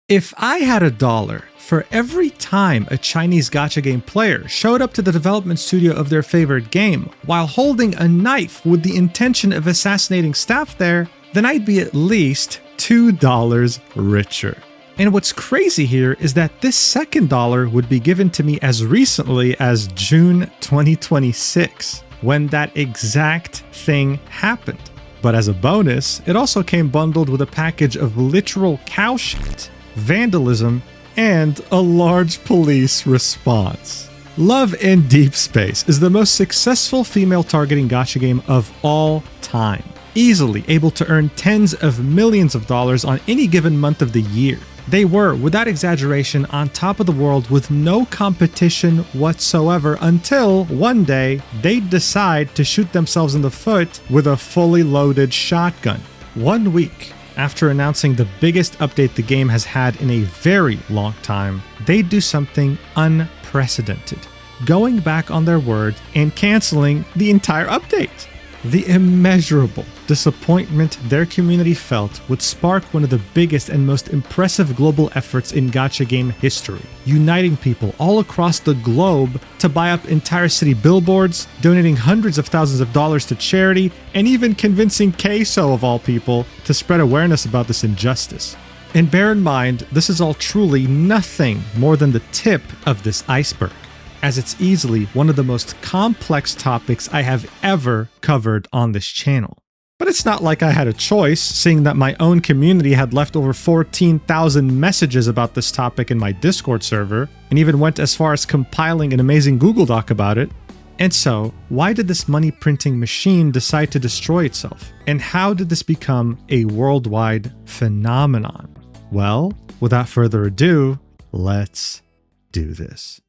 If I had $1 for every time a Chinese gacha game player showed up to the development studio of their favorite game while holding a knife with the intention of assassinating staff there, then I'd be at least $2 richer. And what's crazy here is that this second dollar would be given to me as recently as June 2026, when that exact thing happened. But as a bonus, it also came bundled with a package of literal cow shit, vandalism, and a large police response. Love in Deepspace is the most successful female targeting gacha game of all time, easily able to earn tens of millions of dollars on any given month of the year. They were, without exaggeration, on top of the world with no competition whatsoever until one day they'd decide to shoot themselves in the foot with a fully loaded shotgun. 1 week after announcing the biggest update the game has had in a very long time, they'd do something unprecedented, going back on their word and canceling the entire update. The immeasurable disappointment their community felt would spark one of the biggest and most impressive global efforts in gacha game history, uniting people all across the globe to buy up entire city billboards, donating hundreds of thousands of dollars to charity, and even convincing Queso, of all people, to spread awareness about this injustice. And bear in mind, this is all truly nothing more than the tip of this iceberg, as it's easily one of the most complex topics I have ever covered on this channel. But it's not like I had a choice, seeing that my own community had left over 14,000 messages about this topic in my Discord server, and even went as far as compiling an amazing Google Doc about it. And so, why did this money printing machine decide to destroy itself? And how did this become a worldwide phenomenon? Well, without further ado, let's do this.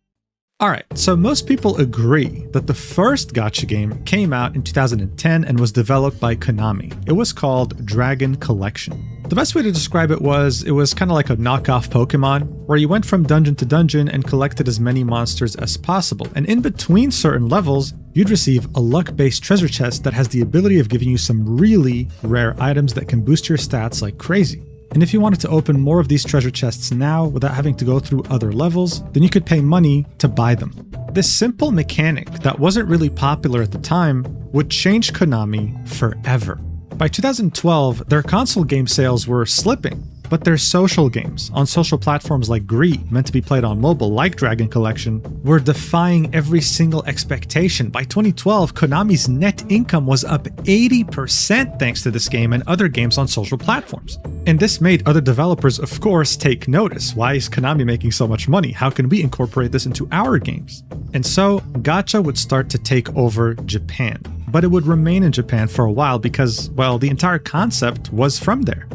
Alright, so most people agree that the first gacha game came out in 2010 and was developed by Konami. It was called Dragon Collection. The best way to describe it was kind of like a knockoff Pokemon, where you went from dungeon to dungeon and collected as many monsters as possible, and in between certain levels, you'd receive a luck-based treasure chest that has the ability of giving you some really rare items that can boost your stats like crazy. And if you wanted to open more of these treasure chests now without having to go through other levels, then you could pay money to buy them. This simple mechanic that wasn't really popular at the time would change Konami forever. By 2012, their console game sales were slipping, but their social games on social platforms like Gree, meant to be played on mobile like Dragon Collection, were defying every single expectation. By 2012, Konami's net income was up 80% thanks to this game and other games on social platforms. And this made other developers, of course, take notice. Why is Konami making so much money? How can we incorporate this into our games? And so, gacha would start to take over Japan. But it would remain in Japan for a while because, well, the entire concept was from there.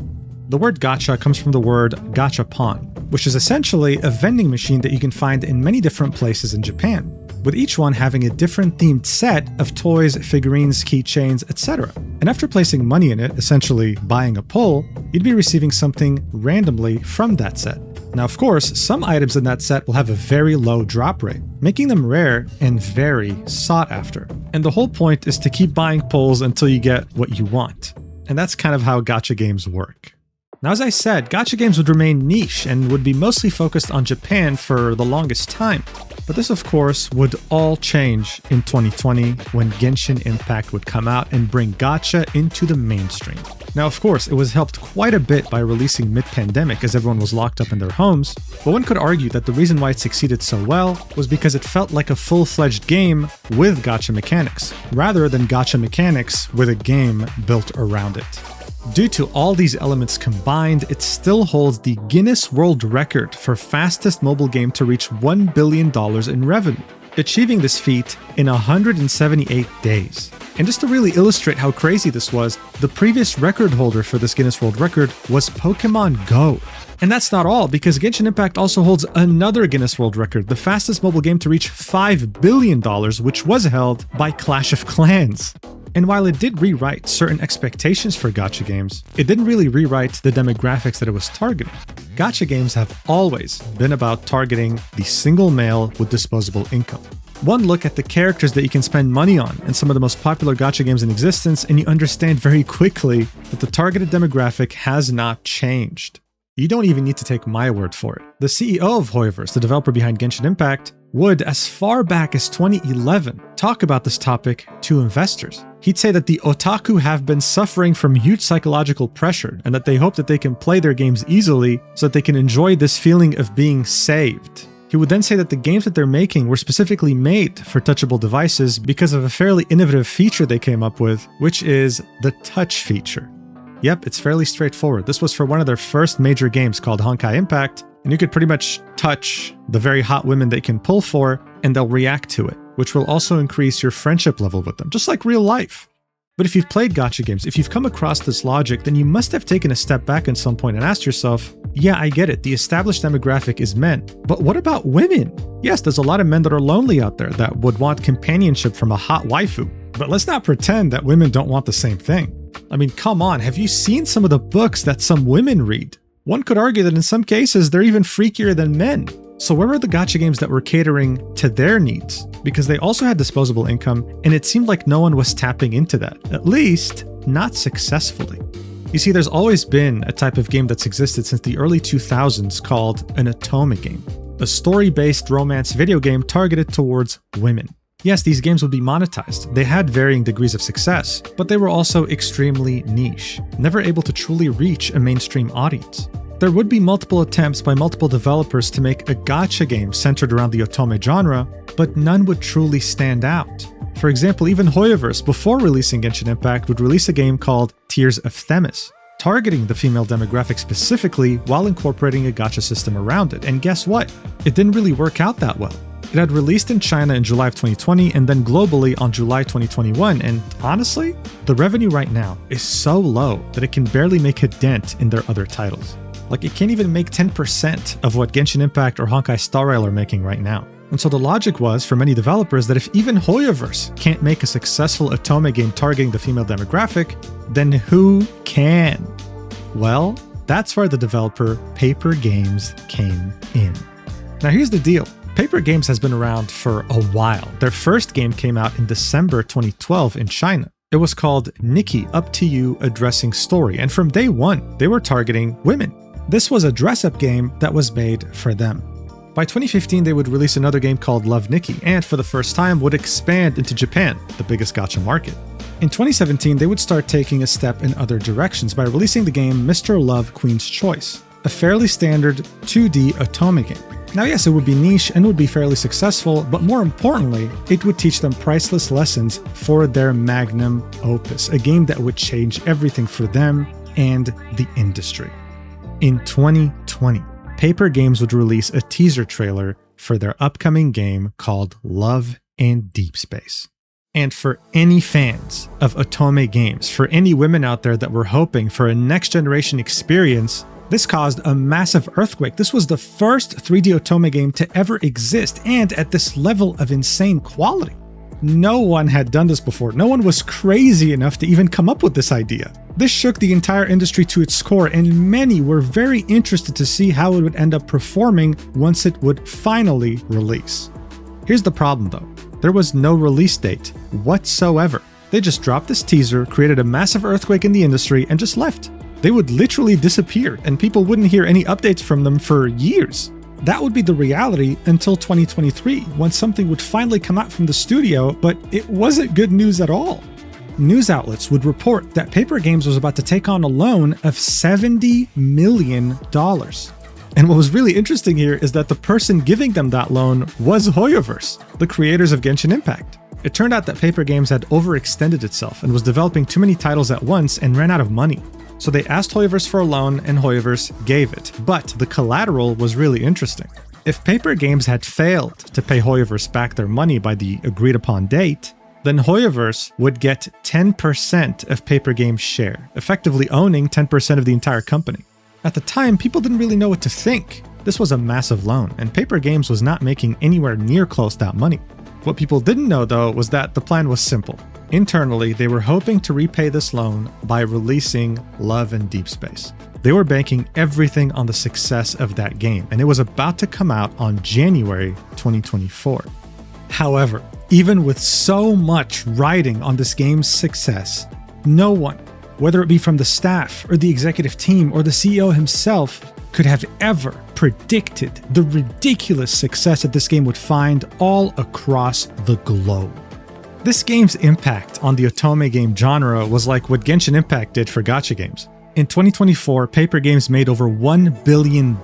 The word gacha comes from the word gachapon, which is essentially a vending machine that you can find in many different places in Japan, with each one having a different themed set of toys, figurines, keychains, etc. And after placing money in it, essentially buying a pull, you'd be receiving something randomly from that set. Now, of course, some items in that set will have a very low drop rate, making them rare and very sought after. And the whole point is to keep buying pulls until you get what you want. And that's kind of how gacha games work. Now, as I said, gacha games would remain niche and would be mostly focused on Japan for the longest time. But this, of course, would all change in 2020 when Genshin Impact would come out and bring gacha into the mainstream. Now, of course, it was helped quite a bit by releasing mid-pandemic as everyone was locked up in their homes, but one could argue that the reason why it succeeded so well was because it felt like a full-fledged game with gacha mechanics, rather than gacha mechanics with a game built around it. Due to all these elements combined, it still holds the Guinness World Record for fastest mobile game to reach $1 billion in revenue, achieving this feat in 178 days. And just to really illustrate how crazy this was, the previous record holder for this Guinness World Record was Pokemon Go. And that's not all, because Genshin Impact also holds another Guinness World Record, the fastest mobile game to reach $5 billion, which was held by Clash of Clans. And while it did rewrite certain expectations for gacha games, it didn't really rewrite the demographics that it was targeting. Gacha games have always been about targeting the single male with disposable income. One look at the characters that you can spend money on in some of the most popular gacha games in existence, and you understand very quickly that the targeted demographic has not changed. You don't even need to take my word for it. The CEO of Hoyoverse, the developer behind Genshin Impact, would, as far back as 2011, talk about this topic to investors. He'd say that the otaku have been suffering from huge psychological pressure and that they hope that they can play their games easily so that they can enjoy this feeling of being saved. He would then say that the games that they're making were specifically made for touchable devices because of a fairly innovative feature they came up with, which is the touch feature. Yep, it's fairly straightforward. This was for one of their first major games called Honkai Impact, and you could pretty much touch the very hot women they can pull for, and they'll react to it, which will also increase your friendship level with them, just like real life. But if you've played gacha games, if you've come across this logic, then you must have taken a step back at some point and asked yourself, yeah, I get it, the established demographic is men, but what about women? Yes, there's a lot of men that are lonely out there that would want companionship from a hot waifu, but let's not pretend that women don't want the same thing. I mean, come on, have you seen some of the books that some women read? One could argue that in some cases, they're even freakier than men. So where were the gacha games that were catering to their needs? Because they also had disposable income, and it seemed like no one was tapping into that, at least not successfully. You see, there's always been a type of game that's existed since the early 2000s called an otome game, a story-based romance video game targeted towards women. Yes, these games would be monetized. They had varying degrees of success, but they were also extremely niche, never able to truly reach a mainstream audience. There would be multiple attempts by multiple developers to make a gacha game centered around the otome genre, but none would truly stand out. For example, even Hoyoverse, before releasing Genshin Impact, would release a game called Tears of Themis, targeting the female demographic specifically while incorporating a gacha system around it. And guess what? It didn't really work out that well. It had released in China in July of 2020 and then globally on July 2021, and honestly, the revenue right now is so low that it can barely make a dent in their other titles. Like, it can't even make 10% of what Genshin Impact or Honkai Star Rail are making right now. And so the logic was, for many developers, that if even Hoyoverse can't make a successful otome game targeting the female demographic, then who can? Well, that's where the developer Paper Games came in. Now here's the deal. Paper Games has been around for a while. Their first game came out in December 2012 in China. It was called Nikki Up to You, A Dressing Story, and from day one, they were targeting women. This was a dress-up game that was made for them. By 2015, they would release another game called Love Nikki, and for the first time would expand into Japan, the biggest gacha market. In 2017, they would start taking a step in other directions by releasing the game Mr. Love Queen's Choice, a fairly standard 2D otome game. Now yes, it would be niche and would be fairly successful, but more importantly, it would teach them priceless lessons for their magnum opus, a game that would change everything for them and the industry. In 2020, Paper Games would release a teaser trailer for their upcoming game called Love in Deepspace. And for any fans of otome games, for any women out there that were hoping for a next-generation experience, this caused a massive earthquake. This was the first 3D otome game to ever exist, and at this level of insane quality. No one had done this before. No one was crazy enough to even come up with this idea. This shook the entire industry to its core, and many were very interested to see how it would end up performing once it would finally release. Here's the problem though. There was no release date whatsoever. They just dropped this teaser, created a massive earthquake in the industry, and just left. They would literally disappear, and people wouldn't hear any updates from them for years. That would be the reality until 2023, when something would finally come out from the studio, but it wasn't good news at all. News outlets would report that Paper Games was about to take on a loan of $70 million. And what was really interesting here is that the person giving them that loan was Hoyoverse, the creators of Genshin Impact. It turned out that Paper Games had overextended itself and was developing too many titles at once and ran out of money. So they asked Hoyoverse for a loan, and Hoyoverse gave it. But the collateral was really interesting. If Paper Games had failed to pay Hoyoverse back their money by the agreed upon date, then Hoyoverse would get 10% of Paper Games' share, effectively owning 10% of the entire company. At the time, people didn't really know what to think. This was a massive loan, and Paper Games was not making anywhere near close that money. What people didn't know, though, was that the plan was simple. Internally, they were hoping to repay this loan by releasing Love in Deepspace. They were banking everything on the success of that game, and it was about to come out on January 2024. However, even with so much riding on this game's success, no one, whether it be from the staff or the executive team or the CEO himself, could have ever predicted the ridiculous success that this game would find all across the globe. This game's impact on the otome game genre was like what Genshin Impact did for gacha games. In 2024, paper games made over $1 billion,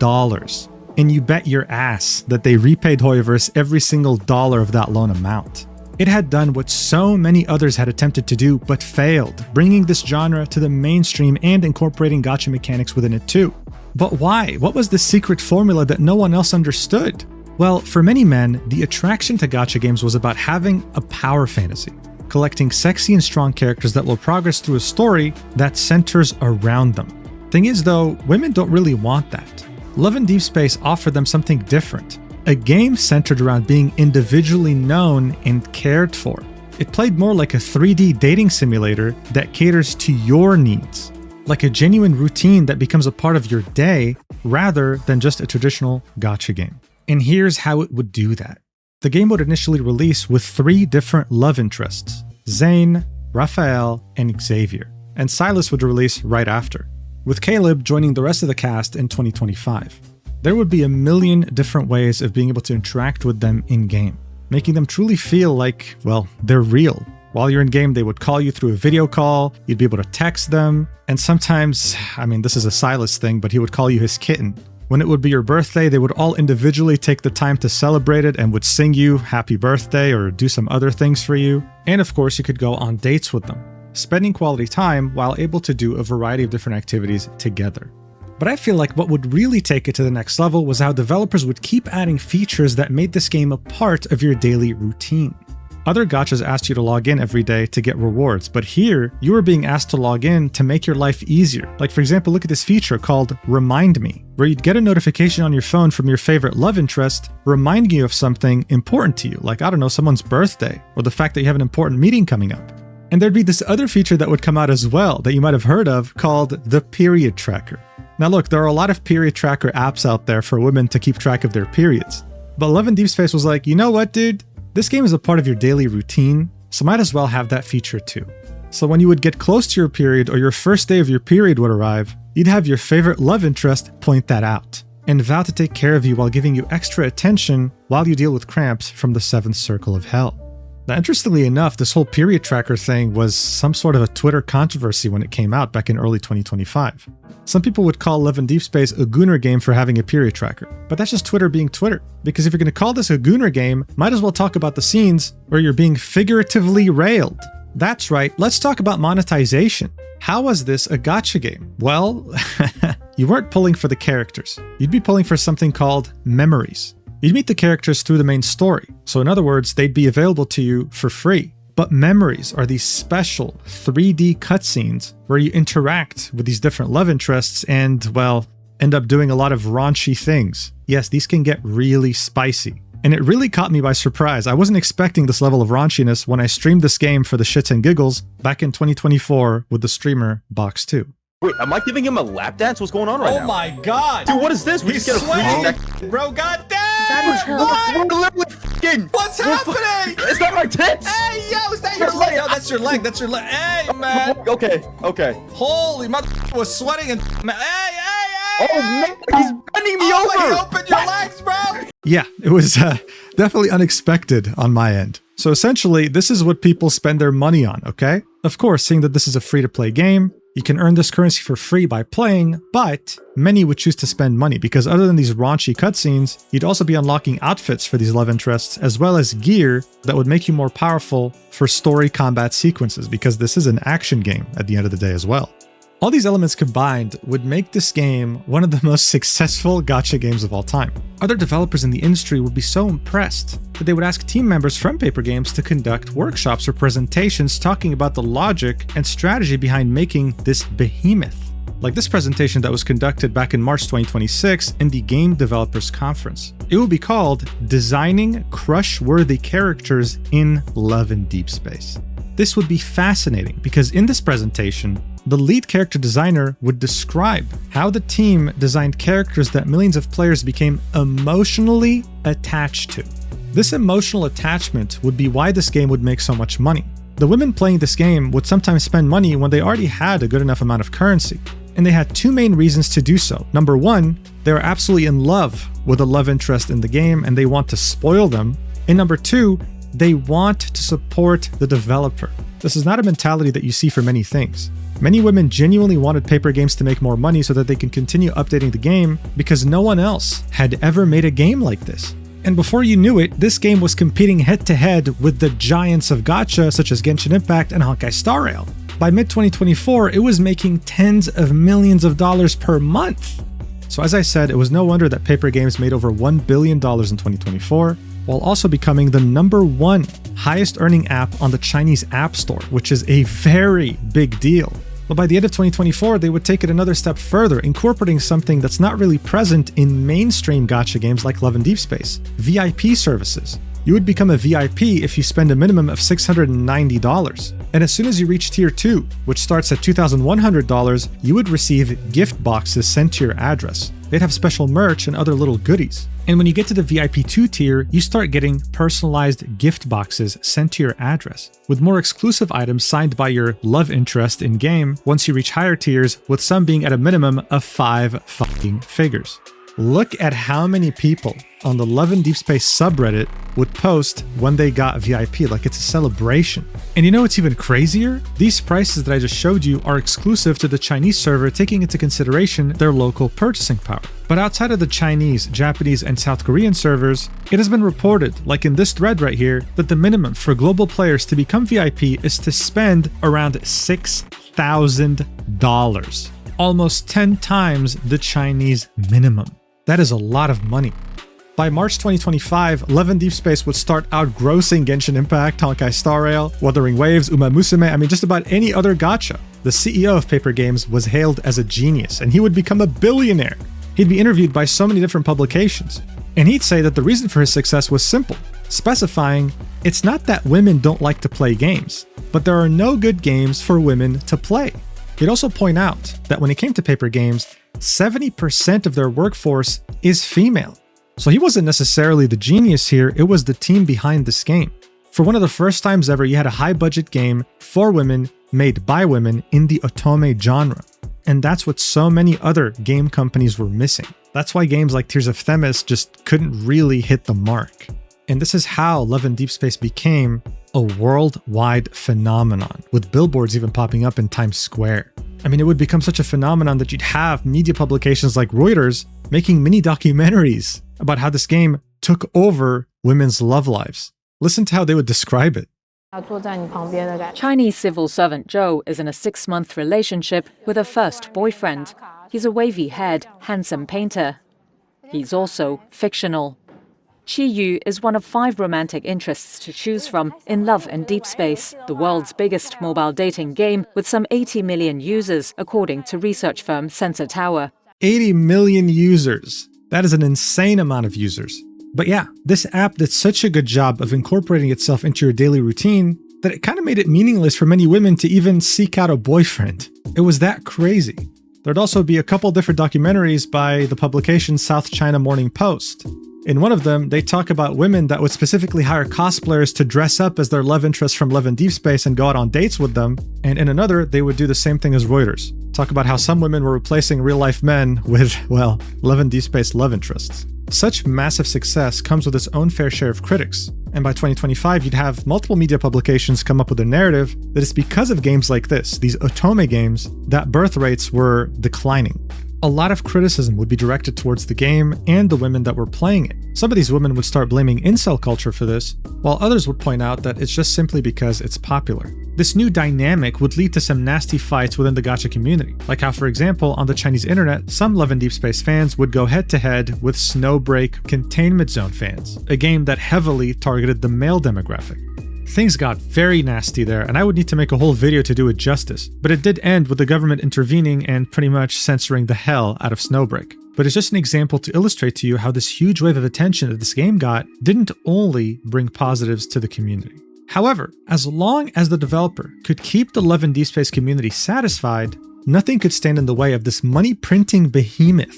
and you bet your ass that they repaid Hoyoverse every single dollar of that loan amount. It had done what so many others had attempted to do but failed, bringing this genre to the mainstream and incorporating gacha mechanics within it too. But why? What was the secret formula that no one else understood? Well, for many men, the attraction to gacha games was about having a power fantasy, collecting sexy and strong characters that will progress through a story that centers around them. Thing is though, women don't really want that. Love and Deepspace offered them something different. A game centered around being individually known and cared for. It played more like a 3D dating simulator that caters to your needs. Like a genuine routine that becomes a part of your day rather than just a traditional gacha game. And here's how it would do that. The game would initially release with 3 different love interests, Zane, Raphael, and Xavier, and Silas would release right after, with Caleb joining the rest of the cast in 2025. There would be a million different ways of being able to interact with them in-game, making them truly feel like, well, they're real. While you're in-game, they would call you through a video call, you'd be able to text them, and sometimes, this is a Silas thing, but he would call you his kitten. When it would be your birthday, they would all individually take the time to celebrate it and would sing you happy birthday or do some other things for you. And of course, you could go on dates with them, spending quality time while able to do a variety of different activities together. But I feel like what would really take it to the next level was how developers would keep adding features that made this game a part of your daily routine. Other gachas asked you to log in every day to get rewards, but here, you were being asked to log in to make your life easier. Like for example, look at this feature called Remind Me, where you'd get a notification on your phone from your favorite love interest, reminding you of something important to you, like, someone's birthday, or the fact that you have an important meeting coming up. And there'd be this other feature that would come out as well that you might have heard of called the Period Tracker. Now look, there are a lot of period tracker apps out there for women to keep track of their periods. But Love and Deepspace was like, you know what, dude? This game is a part of your daily routine, so might as well have that feature too. So when you would get close to your period or your first day of your period would arrive, you'd have your favorite love interest point that out and vow to take care of you while giving you extra attention while you deal with cramps from the 7th circle of hell. Now, interestingly enough, this whole period tracker thing was some sort of a Twitter controversy when it came out back in early 2025. Some people would call Love and Deepspace a gooner game for having a period tracker, but that's just Twitter being Twitter. Because if you're going to call this a gooner game, might as well talk about the scenes where you're being figuratively railed. That's right, let's talk about monetization. How was this a gacha game? Well, you weren't pulling for the characters. You'd be pulling for something called memories. You'd meet the characters through the main story. So in other words, they'd be available to you for free. But memories are these special 3D cutscenes where you interact with these different love interests and, well, end up doing a lot of raunchy things. Yes, these can get really spicy. And it really caught me by surprise. I wasn't expecting this level of raunchiness when I streamed this game for the shits and giggles back in 2024 with the streamer Box2. Wait, am I giving him a lap dance? What's going on right now? Oh my god! Dude, what is this? We He's just get a sweating! Bro, goddamn! We're literally f***ing... What's happening? Is that my tits? Hey, yo, is that your leg? No, that's your leg. That's your leg. Hey, man. Okay. Holy mother was sweating and hey! Oh, man, he's bending me over! He opened your legs, bro! Yeah, it was definitely unexpected on my end. So essentially, this is what people spend their money on, okay? Of course, seeing that this is a free-to-play game, you can earn this currency for free by playing, but many would choose to spend money because other than these raunchy cutscenes, you'd also be unlocking outfits for these love interests as well as gear that would make you more powerful for story combat sequences because this is an action game at the end of the day as well. All these elements combined would make this game one of the most successful gacha games of all time. Other developers in the industry would be so impressed that they would ask team members from Paper Games to conduct workshops or presentations talking about the logic and strategy behind making this behemoth. Like this presentation that was conducted back in March 2026 in the Game Developers Conference. It will be called Designing Crush-Worthy Characters in Love and Deepspace. This would be fascinating because in this presentation, the lead character designer would describe how the team designed characters that millions of players became emotionally attached to. This emotional attachment would be why this game would make so much money. The women playing this game would sometimes spend money when they already had a good enough amount of currency. And they had two main reasons to do so. Number one, they are absolutely in love with a love interest in the game and they want to spoil them. And number two, they want to support the developer. This is not a mentality that you see for many things. Many women genuinely wanted paper games to make more money so that they can continue updating the game because no one else had ever made a game like this. And before you knew it, this game was competing head-to-head with the giants of gacha such as Genshin Impact and Honkai Star Rail. By mid-2024, it was making tens of millions of dollars per month. So as I said, it was no wonder that paper games made over $1 billion in 2024, while also becoming the #1 highest earning app on the Chinese App Store, which is a very big deal. But by the end of 2024, they would take it another step further, incorporating something that's not really present in mainstream gacha games like Love and Deepspace: VIP services. You would become a VIP if you spend a minimum of $690. And as soon as you reach Tier 2, which starts at $2,100, you would receive gift boxes sent to your address. They'd have special merch and other little goodies. And when you get to the VIP 2 tier, you start getting personalized gift boxes sent to your address, with more exclusive items signed by your love interest in-game once you reach higher tiers, with some being at a minimum of 5 fucking figures. Look at how many people on the Love and Deepspace subreddit would post when they got VIP, like it's a celebration. And you know what's even crazier? These prices that I just showed you are exclusive to the Chinese server, taking into consideration their local purchasing power. But outside of the Chinese, Japanese, and South Korean servers, it has been reported, like in this thread right here, that the minimum for global players to become VIP is to spend around $6,000. Almost 10 times the Chinese minimum. That is a lot of money. By March 2025, Love and Deepspace would start outgrossing Genshin Impact, Honkai Star Rail, Wuthering Waves, Uma Musume, just about any other gacha. The CEO of Paper Games was hailed as a genius, and he would become a billionaire. He'd be interviewed by so many different publications. And he'd say that the reason for his success was simple, specifying, it's not that women don't like to play games, but there are no good games for women to play. He'd also point out that when it came to Paper Games, 70% of their workforce is female. So he wasn't necessarily the genius here, it was the team behind this game. For one of the first times ever, you had a high-budget game for women, made by women, in the otome genre. And that's what so many other game companies were missing. That's why games like Tears of Themis just couldn't really hit the mark. And this is how Love and Deepspace became a worldwide phenomenon, with billboards even popping up in Times Square. It would become such a phenomenon that you'd have media publications like Reuters making mini documentaries about how this game took over women's love lives. Listen to how they would describe it. Chinese civil servant Zhou is in a 6-month relationship with her first boyfriend. He's a wavy-haired, handsome painter. He's also fictional. Qi Yu is one of 5 romantic interests to choose from in Love and Deepspace, the world's biggest mobile dating game with some 80 million users, according to research firm Sensor Tower. 80 million users. That is an insane amount of users. But yeah, this app did such a good job of incorporating itself into your daily routine that it kind of made it meaningless for many women to even seek out a boyfriend. It was that crazy. There'd also be a couple different documentaries by the publication South China Morning Post. In one of them, they talk about women that would specifically hire cosplayers to dress up as their love interest from Love and Deepspace and go out on dates with them. And in another, they would do the same thing as Reuters. Talk about how some women were replacing real-life men with, well, Love and Deepspace love interests. Such massive success comes with its own fair share of critics. And by 2025, you'd have multiple media publications come up with a narrative that it's because of games like this, these otome games, that birth rates were declining. A lot of criticism would be directed towards the game and the women that were playing it. Some of these women would start blaming incel culture for this, while others would point out that it's just simply because it's popular. This new dynamic would lead to some nasty fights within the gacha community, like how, for example, on the Chinese internet, some Love and Deepspace fans would go head-to-head with Snowbreak Containment Zone fans, a game that heavily targeted the male demographic. Things got very nasty there, and I would need to make a whole video to do it justice, but it did end with the government intervening and pretty much censoring the hell out of Snowbreak. But it's just an example to illustrate to you how this huge wave of attention that this game got didn't only bring positives to the community. However, as long as the developer could keep the Love and Deepspace community satisfied, nothing could stand in the way of this money-printing behemoth.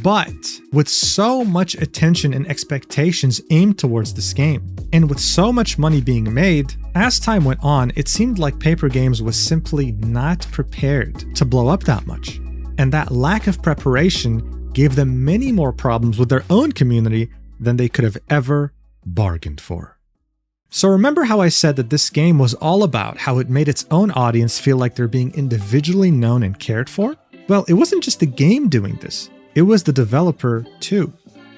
But with so much attention and expectations aimed towards this game, and with so much money being made, as time went on, it seemed like Paper Games was simply not prepared to blow up that much. And that lack of preparation gave them many more problems with their own community than they could have ever bargained for. So remember how I said that this game was all about how it made its own audience feel like they're being individually known and cared for? Well, it wasn't just the game doing this, it was the developer too.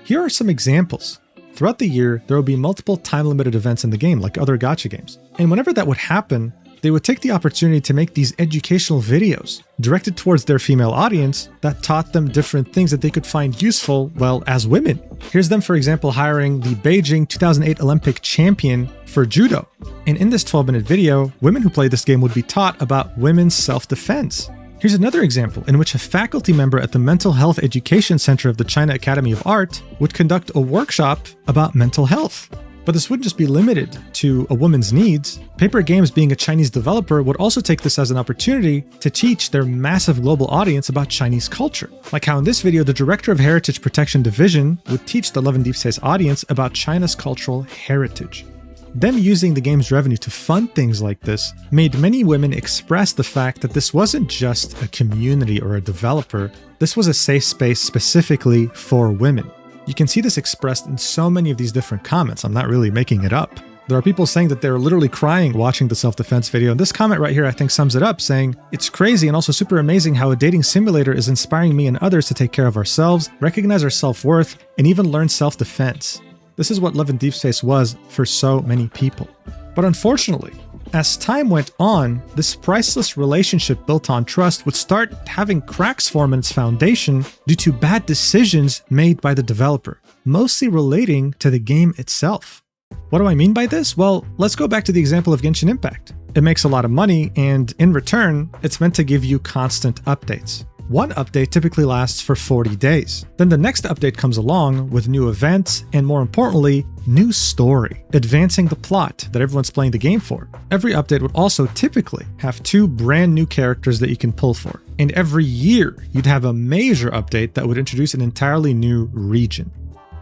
Here are some examples. Throughout the year, there will be multiple time-limited events in the game, like other gacha games. And whenever that would happen, they would take the opportunity to make these educational videos directed towards their female audience that taught them different things that they could find useful, well, as women. Here's them, for example, hiring the Beijing 2008 Olympic champion for judo. And in this 12-minute video, women who play this game would be taught about women's self-defense. Here's another example in which a faculty member at the Mental Health Education Center of the China Academy of Art would conduct a workshop about mental health. But this wouldn't just be limited to a woman's needs. Paper Games, being a Chinese developer, would also take this as an opportunity to teach their massive global audience about Chinese culture. Like how in this video, the director of Heritage Protection Division would teach the Love and Deepspace audience about China's cultural heritage. Them using the game's revenue to fund things like this made many women express the fact that this wasn't just a community or a developer, this was a safe space specifically for women. You can see this expressed in so many of these different comments. I'm not really making it up. There are people saying that they're literally crying watching the self-defense video, and this comment right here I think sums it up, saying, "It's crazy and also super amazing how a dating simulator is inspiring me and others to take care of ourselves, recognize our self-worth, and even learn self-defense." This is what Love and Deepspace was for so many people. But unfortunately, as time went on, this priceless relationship built on trust would start having cracks form in its foundation due to bad decisions made by the developer, mostly relating to the game itself. What do I mean by this? Well, let's go back to the example of Genshin Impact. It makes a lot of money, and in return, it's meant to give you constant updates. One update typically lasts for 40 days. Then the next update comes along with new events and, more importantly, new story, advancing the plot that everyone's playing the game for. Every update would also typically have 2 brand new characters that you can pull for. And every year, you'd have a major update that would introduce an entirely new region.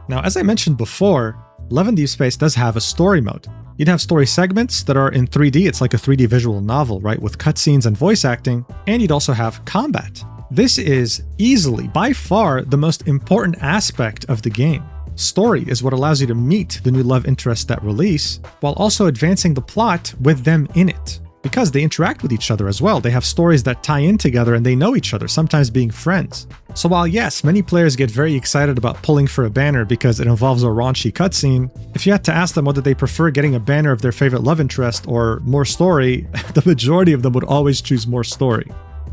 Now, as I mentioned before, Love and Deepspace does have a story mode. You'd have story segments that are in 3D, it's like a 3D visual novel, right, with cutscenes and voice acting, and you'd also have combat. This is easily, by far, the most important aspect of the game. Story is what allows you to meet the new love interests that release, while also advancing the plot with them in it. Because they interact with each other as well, they have stories that tie in together and they know each other, sometimes being friends. So while yes, many players get very excited about pulling for a banner because it involves a raunchy cutscene, if you had to ask them whether they prefer getting a banner of their favorite love interest or more story, the majority of them would always choose more story.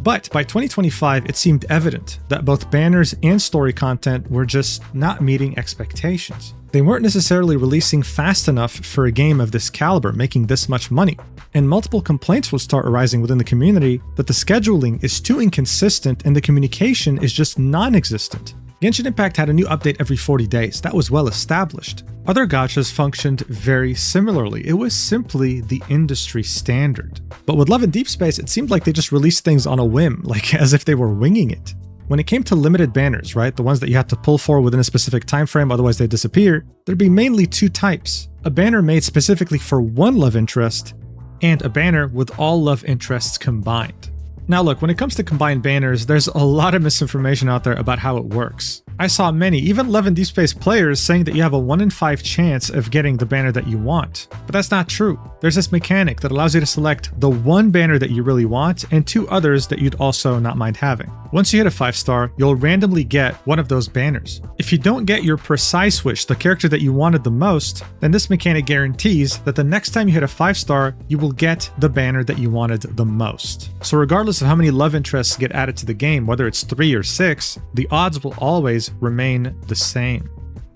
But by 2025, it seemed evident that both banners and story content were just not meeting expectations. They weren't necessarily releasing fast enough for a game of this caliber, making this much money. And multiple complaints will start arising within the community that the scheduling is too inconsistent and the communication is just non-existent. Genshin Impact had a new update every 40 days. That was well established. Other gachas functioned very similarly. It was simply the industry standard. But with Love and Deepspace, it seemed like they just released things on a whim, like as if they were winging it. When it came to limited banners, right, the ones that you had to pull for within a specific time frame, otherwise they disappear, there'd be mainly 2 types. A banner made specifically for one love interest, and a banner with all love interests combined. Now look, when it comes to combined banners, there's a lot of misinformation out there about how it works. I saw many, even Love and Deepspace players, saying that you have a 1 in 5 chance of getting the banner that you want. But that's not true. There's this mechanic that allows you to select the one banner that you really want and 2 others that you'd also not mind having. Once you hit a 5-star, you'll randomly get one of those banners. If you don't get your precise wish, the character that you wanted the most, then this mechanic guarantees that the next time you hit a 5-star, you will get the banner that you wanted the most. So regardless of how many love interests get added to the game, whether it's 3 or 6, the odds will always remain the same.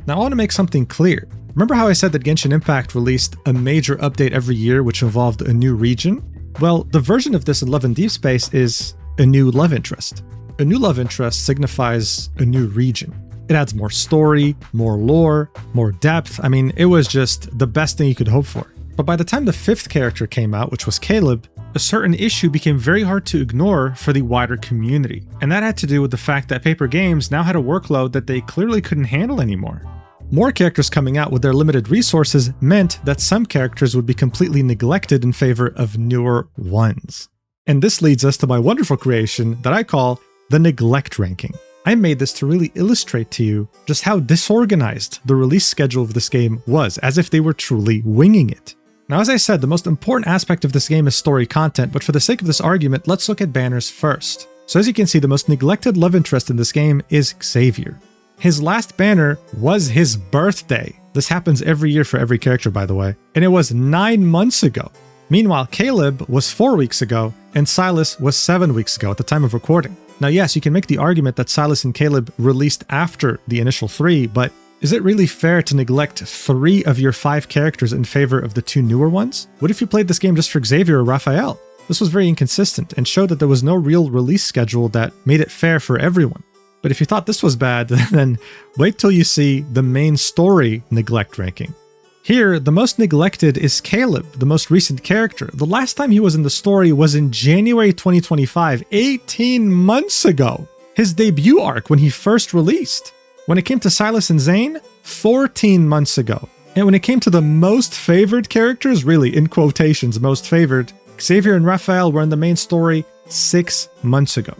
Now I want to make something clear. Remember how I said that Genshin Impact released a major update every year which involved a new region? Well, the version of this in Love and Deepspace is a new love interest. A new love interest signifies a new region. It adds more story, more lore, more depth. I mean, it was just the best thing you could hope for. But by the time the 5th character came out, which was Caleb, a certain issue became very hard to ignore for the wider community. And that had to do with the fact that Paper Games now had a workload that they clearly couldn't handle anymore. More characters coming out with their limited resources meant that some characters would be completely neglected in favor of newer ones. And this leads us to my wonderful creation that I call the neglect ranking. I made this to really illustrate to you just how disorganized the release schedule of this game was, as if they were truly winging it. Now, as I said, the most important aspect of this game is story content, but for the sake of this argument, let's look at banners first. So as you can see, the most neglected love interest in this game is Xavier. His last banner was his birthday. This happens every year for every character, by the way, and it was 9 months ago. Meanwhile, Caleb was 4 weeks ago, and Silas was 7 weeks ago at the time of recording. Now, yes, you can make the argument that Silas and Caleb released after the initial 3, but is it really fair to neglect 3 of your 5 characters in favor of the 2 newer ones? What if you played this game just for Xavier or Raphael? This was very inconsistent and showed that there was no real release schedule that made it fair for everyone. But if you thought this was bad, then wait till you see the main story neglect ranking. Here, the most neglected is Caleb, the most recent character. The last time he was in the story was in January 2025, 18 months ago. His debut arc when he first released. When it came to Silas and Zane, 14 months ago. And when it came to the most favored characters, really, in quotations, most favored, Xavier and Raphael were in the main story 6 months ago.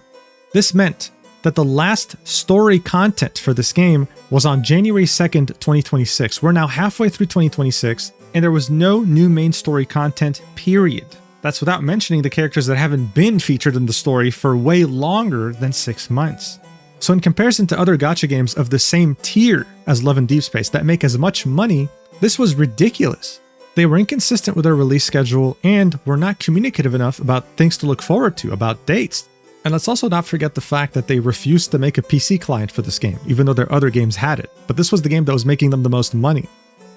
This meant that the last story content for this game was on January 2nd, 2026. We're now halfway through 2026, and there was no new main story content, period. That's without mentioning the characters that haven't been featured in the story for way longer than 6 months. So in comparison to other gacha games of the same tier as Love and Deepspace that make as much money, this was ridiculous. They were inconsistent with their release schedule and were not communicative enough about things to look forward to, about dates. And let's also not forget the fact that they refused to make a PC client for this game, even though their other games had it. But this was the game that was making them the most money.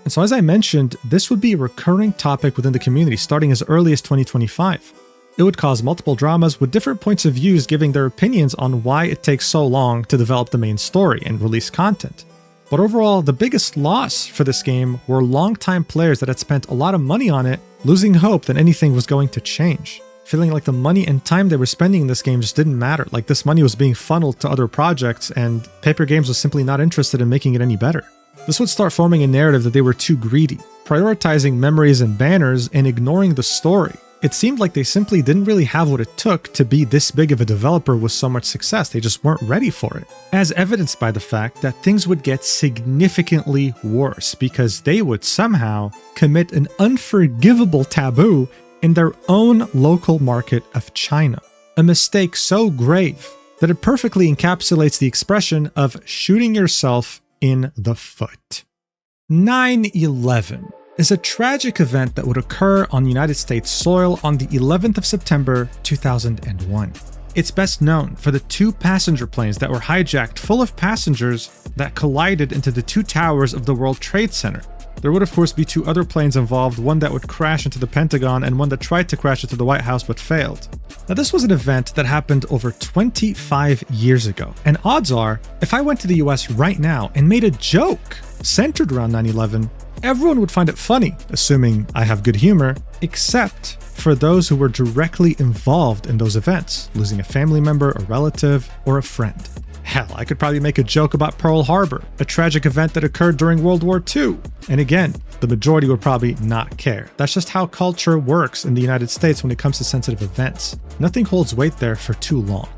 And so as I mentioned, this would be a recurring topic within the community starting as early as 2025. It would cause multiple dramas with different points of views giving their opinions on why it takes so long to develop the main story and release content. But overall, the biggest loss for this game were longtime players that had spent a lot of money on it, losing hope that anything was going to change. Feeling like the money and time they were spending in this game just didn't matter, like this money was being funneled to other projects and Paper Games was simply not interested in making it any better. This would start forming a narrative that they were too greedy, prioritizing memories and banners and ignoring the story. It seemed like they simply didn't really have what it took to be this big of a developer with so much success. They just weren't ready for it. As evidenced by the fact that things would get significantly worse because they would somehow commit an unforgivable taboo in their own local market of China. A mistake so grave that it perfectly encapsulates the expression of shooting yourself in the foot. 9/11 is a tragic event that would occur on United States soil on the 11th of September 2001. It's best known for the 2 passenger planes that were hijacked full of passengers that collided into the 2 towers of the World Trade Center. There would of course be 2 other planes involved, one that would crash into the Pentagon and one that tried to crash into the White House but failed. Now this was an event that happened over 25 years ago, and odds are, if I went to the US right now and made a joke centered around 9/11, everyone would find it funny, assuming I have good humor, except for those who were directly involved in those events, losing a family member, a relative, or a friend. Hell, I could probably make a joke about Pearl Harbor, a tragic event that occurred during World War II. And again, the majority would probably not care. That's just how culture works in the United States when it comes to sensitive events. Nothing holds weight there for too long.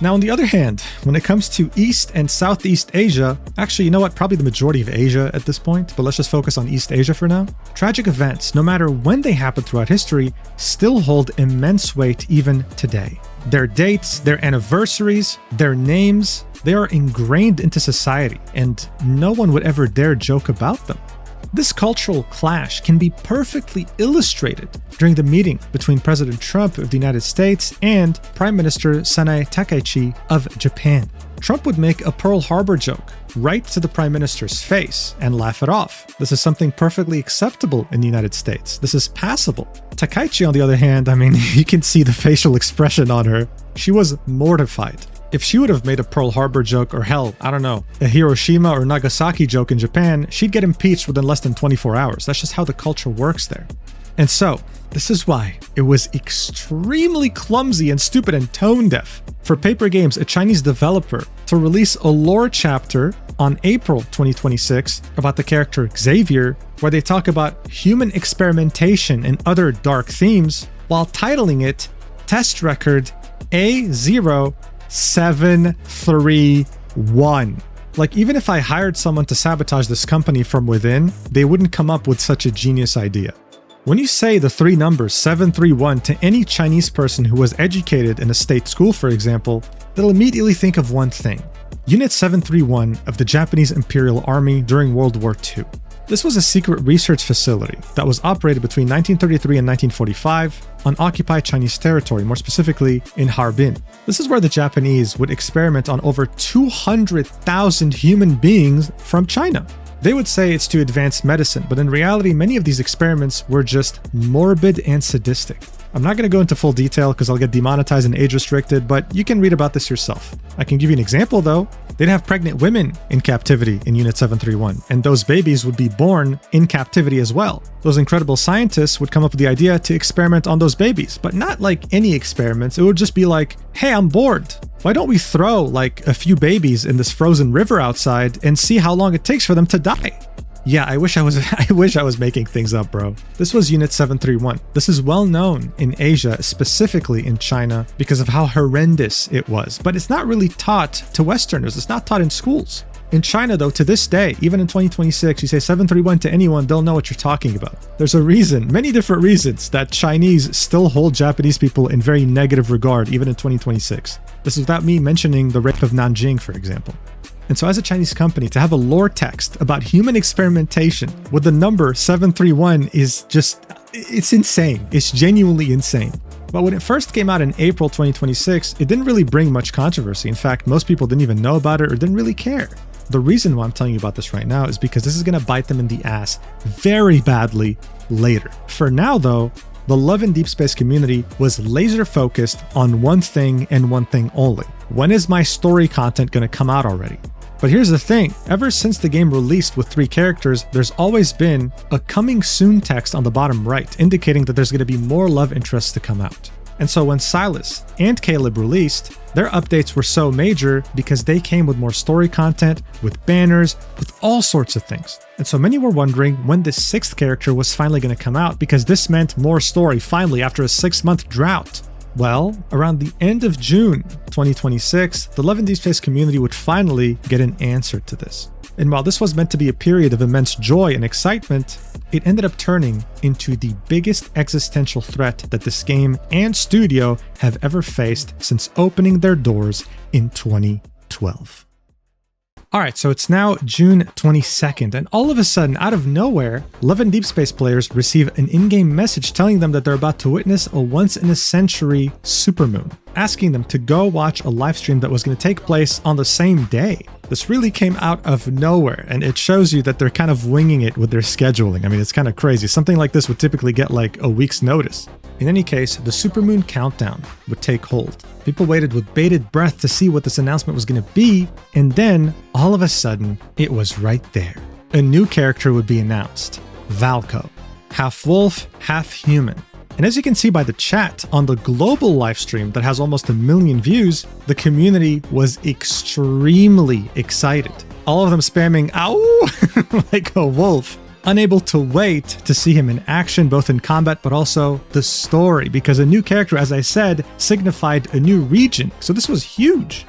Now, on the other hand, when it comes to East and Southeast Asia, actually, you know what, probably the majority of Asia at this point, but let's just focus on East Asia for now. Tragic events, no matter when they happen throughout history, still hold immense weight even today. Their dates, their anniversaries, their names, they are ingrained into society, and no one would ever dare joke about them. This cultural clash can be perfectly illustrated during the meeting between President Trump of the United States and Prime Minister Sanae Takaichi of Japan. Trump would make a Pearl Harbor joke right to the Prime Minister's face and laugh it off. This is something perfectly acceptable in the United States. This is passable. Takaichi, on the other hand, I mean, you can see the facial expression on her. She was mortified. If she would have made a Pearl Harbor joke, or hell, I don't know, a Hiroshima or Nagasaki joke in Japan, she'd get impeached within less than 24 hours. That's just how the culture works there. And so, this is why it was extremely clumsy and stupid and tone deaf for Paper Games, a Chinese developer, to release a lore chapter on April 2026 about the character Xavier, where they talk about human experimentation and other dark themes, while titling it Test Record A0 731. Like, even if I hired someone to sabotage this company from within, they wouldn't come up with such a genius idea. When you say the three numbers 731 to any Chinese person who was educated in a state school, for example, they'll immediately think of one thing: Unit 731 of the Japanese Imperial Army during World War II. This was a secret research facility that was operated between 1933 and 1945 on occupied Chinese territory, more specifically in Harbin. This is where the Japanese would experiment on over 200,000 human beings from China. They would say it's to advance medicine, but in reality, many of these experiments were just morbid and sadistic. I'm not going to go into full detail because I'll get demonetized and age restricted, but you can read about this yourself. I can give you an example though. They'd have pregnant women in captivity in Unit 731, and those babies would be born in captivity as well. Those incredible scientists would come up with the idea to experiment on those babies, but not like any experiments. It would just be like, hey, I'm bored. Why don't we throw like a few babies in this frozen river outside and see how long it takes for them to die? Yeah, I wish I was making things up, bro. This was Unit 731. This is well known in Asia, specifically in China, because of how horrendous it was. But it's not really taught to Westerners. It's not taught in schools. In China, though, to this day, even in 2026, you say 731 to anyone, they'll know what you're talking about. There's a reason, many different reasons, that Chinese still hold Japanese people in very negative regard, even in 2026. This is without me mentioning the rape of Nanjing, for example. And so as a Chinese company, to have a lore text about human experimentation with the number 731 is just, it's insane. It's genuinely insane. But when it first came out in April 2026, it didn't really bring much controversy. In fact, most people didn't even know about it or didn't really care. The reason why I'm telling you about this right now is because this is going to bite them in the ass very badly later. For now, though, the Love and Deepspace community was laser focused on one thing and one thing only. When is my story content going to come out already? But here's the thing, ever since the game released with 3 characters, there's always been a coming soon text on the bottom right, indicating that there's going to be more love interests to come out. And so when Silas and Caleb released, their updates were so major because they came with more story content, with banners, with all sorts of things. And so many were wondering when this 6th character was finally going to come out, because this meant more story finally after a 6-month drought. Well, around the end of June 2026, the Love and Deepspace community would finally get an answer to this. And while this was meant to be a period of immense joy and excitement, it ended up turning into the biggest existential threat that this game and studio have ever faced since opening their doors in 2012. Alright, so it's now June 22nd, and all of a sudden, out of nowhere, Love and Deepspace players receive an in-game message telling them that they're about to witness a once-in-a-century supermoon, asking them to go watch a livestream that was going to take place on the same day. This really came out of nowhere, and it shows you that they're kind of winging it with their scheduling. I mean, it's kind of crazy. Something like this would typically get like a week's notice. In any case, the supermoon countdown would take hold. People waited with bated breath to see what this announcement was going to be, and then, all of a sudden, it was right there. A new character would be announced, Valko. Half wolf, half human. And as you can see by the chat on the global livestream that has almost 1 million views, the community was extremely excited. All of them spamming, ow, like a wolf. Unable to wait to see him in action, both in combat, but also the story, because a new character, as I said, signified a new region. So this was huge.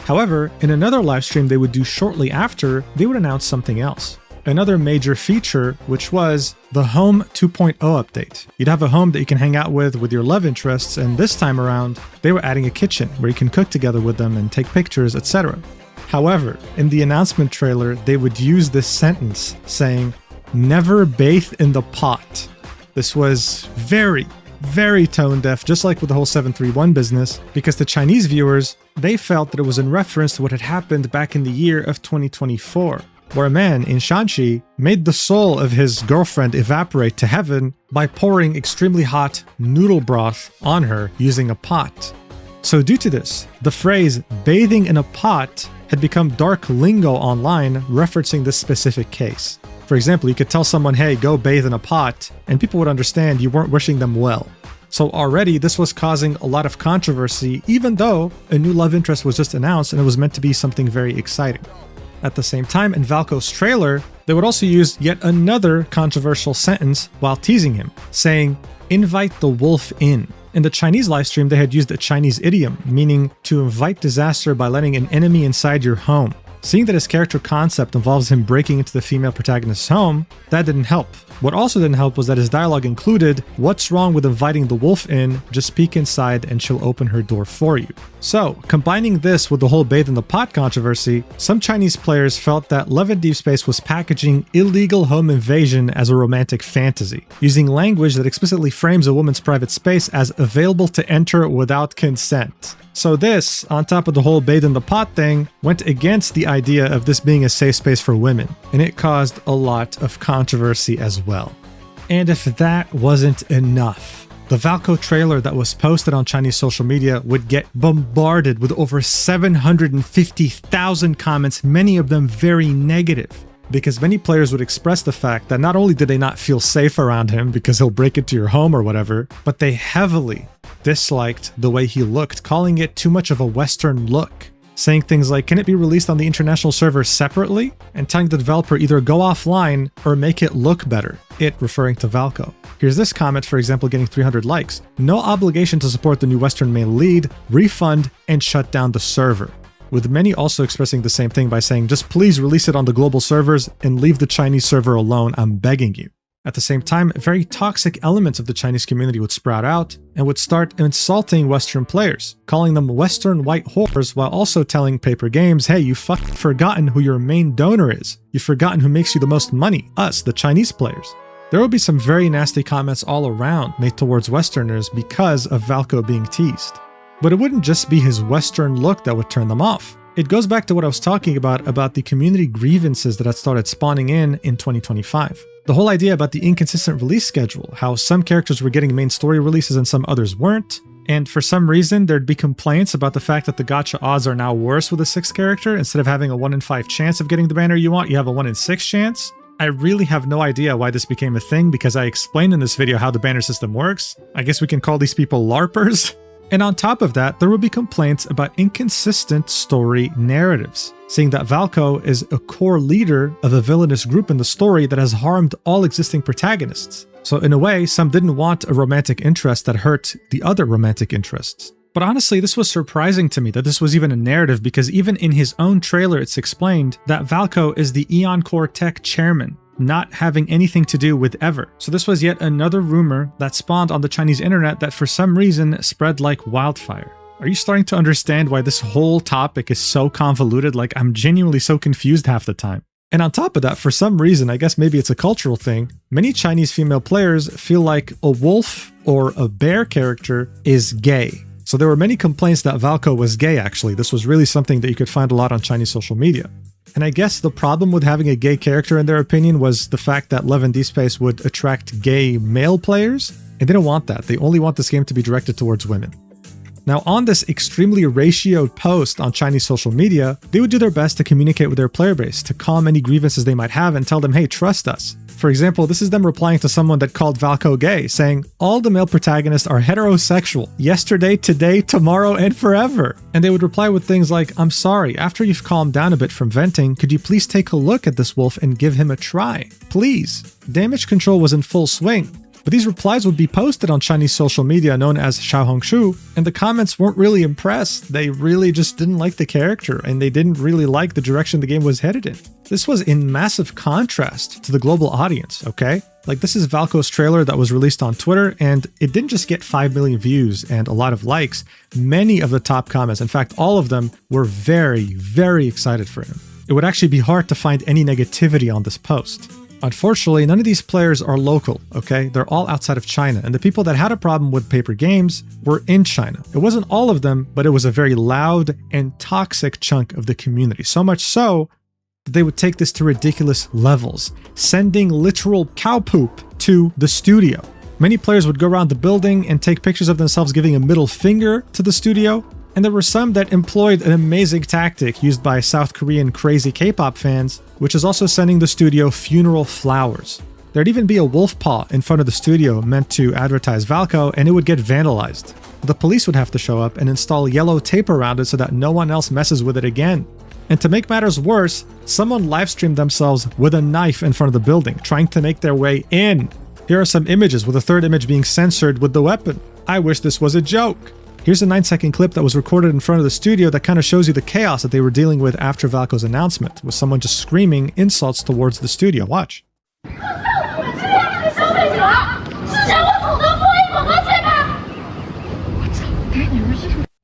However, in another livestream they would do shortly after, they would announce something else. Another major feature, which was the Home 2.0 update. You'd have a home that you can hang out with your love interests, and this time around, they were adding a kitchen where you can cook together with them and take pictures, etc. However, in the announcement trailer, they would use this sentence saying, "Never bathe in the pot." This was very, very tone deaf, just like with the whole 731 business, because the Chinese viewers, they felt that it was in reference to what had happened back in the year of 2024. Where a man in Shanxi made the soul of his girlfriend evaporate to heaven by pouring extremely hot noodle broth on her using a pot. So due to this, the phrase bathing in a pot had become dark lingo online, referencing this specific case. For example, you could tell someone, hey, go bathe in a pot, and people would understand you weren't wishing them well. So already this was causing a lot of controversy, even though a new love interest was just announced and it was meant to be something very exciting. At the same time, in Valko's trailer, they would also use yet another controversial sentence while teasing him, saying, "Invite the wolf in." In the Chinese livestream, they had used a Chinese idiom, meaning to invite disaster by letting an enemy inside your home. Seeing that his character concept involves him breaking into the female protagonist's home, that didn't help. What also didn't help was that his dialogue included, "What's wrong with inviting the wolf in? Just peek inside and she'll open her door for you." So, combining this with the whole bathe in the pot controversy, some Chinese players felt that Love in Deepspace was packaging illegal home invasion as a romantic fantasy, using language that explicitly frames a woman's private space as available to enter without consent. So this, on top of the whole bathe in the pot thing, went against the idea of this being a safe space for women, and it caused a lot of controversy as well. And if that wasn't enough, the Valko trailer that was posted on Chinese social media would get bombarded with over 750,000 comments, many of them very negative, because many players would express the fact that not only did they not feel safe around him because he'll break into your home or whatever, but they heavily disliked the way he looked, calling it too much of a Western look, saying things like, "Can it be released on the international server separately?" and telling the developer either go offline or make it look better, it referring to Valko. Here's this comment, for example, getting 300 likes. "No obligation to support the new Western male lead, refund, and shut down the server." With many also expressing the same thing by saying, "Just please release it on the global servers and leave the Chinese server alone, I'm begging you." At the same time, very toxic elements of the Chinese community would sprout out and would start insulting Western players, calling them Western white whores while also telling Paper Games, "Hey, you fucking forgotten who your main donor is. You've forgotten who makes you the most money, us, the Chinese players." There will be some very nasty comments all around made towards Westerners because of Valko being teased. But it wouldn't just be his Western look that would turn them off. It goes back to what I was talking about the community grievances that had started spawning in 2025. The whole idea about the inconsistent release schedule, how some characters were getting main story releases and some others weren't, and for some reason there'd be complaints about the fact that the gacha odds are now worse with a 6th character. Instead of having a 1 in 5 chance of getting the banner you want, you have a 1 in 6 chance. I really have no idea why this became a thing because I explained in this video how the banner system works. I guess we can call these people LARPers. And on top of that, there will be complaints about inconsistent story narratives, saying that Valko is a core leader of a villainous group in the story that has harmed all existing protagonists. So in a way, some didn't want a romantic interest that hurt the other romantic interests. But honestly, this was surprising to me that this was even a narrative because even in his own trailer, it's explained that Valko is the Eon Core Tech chairman, not having anything to do with Ever. So this was yet another rumor that spawned on the Chinese internet that for some reason spread like wildfire. Are you starting to understand why this whole topic is so convoluted? Like, I'm genuinely so confused half the time. And on top of that, for some reason, I guess maybe it's a cultural thing, many Chinese female players feel like a wolf or a bear character is gay. So there were many complaints that Valko was gay actually. This was really something that you could find a lot on Chinese social media. And I guess the problem with having a gay character, in their opinion, was the fact that Love in Deepspace would attract gay male players, and they don't want that. They only want this game to be directed towards women. Now, on this extremely ratioed post on Chinese social media, they would do their best to communicate with their player base, to calm any grievances they might have and tell them, hey, trust us. For example, this is them replying to someone that called Valko gay, saying, all the male protagonists are heterosexual, yesterday, today, tomorrow, and forever. And they would reply with things like, I'm sorry, after you've calmed down a bit from venting, could you please take a look at this wolf and give him a try? Please. Damage control was in full swing. But these replies would be posted on Chinese social media known as Xiaohongshu, and the comments weren't really impressed. They really just didn't like the character, and they didn't really like the direction the game was headed in. This was in massive contrast to the global audience, okay? Like, this is Valko's trailer that was released on Twitter, and it didn't just get 5 million views and a lot of likes. Many of the top comments, in fact, all of them, were very, very excited for him. It would actually be hard to find any negativity on this post. Unfortunately, none of these players are local, okay? They're all outside of China, and the people that had a problem with Paper Games were in China. It wasn't all of them, but it was a very loud and toxic chunk of the community. So much so that they would take this to ridiculous levels, sending literal cow poop to the studio. Many players would go around the building and take pictures of themselves giving a middle finger to the studio. And there were some that employed an amazing tactic used by South Korean crazy K-pop fans, which is also sending the studio funeral flowers. There'd even be a wolf paw in front of the studio meant to advertise Valko, and it would get vandalized. The police would have to show up and install yellow tape around it so that no one else messes with it again. And to make matters worse, someone live-streamed themselves with a knife in front of the building, trying to make their way in. Here are some images, with a third image being censored with the weapon. I wish this was a joke. Here's a 9-second clip that was recorded in front of the studio that kind of shows you the chaos that they were dealing with after Valko's announcement, with someone just screaming insults towards the studio. Watch.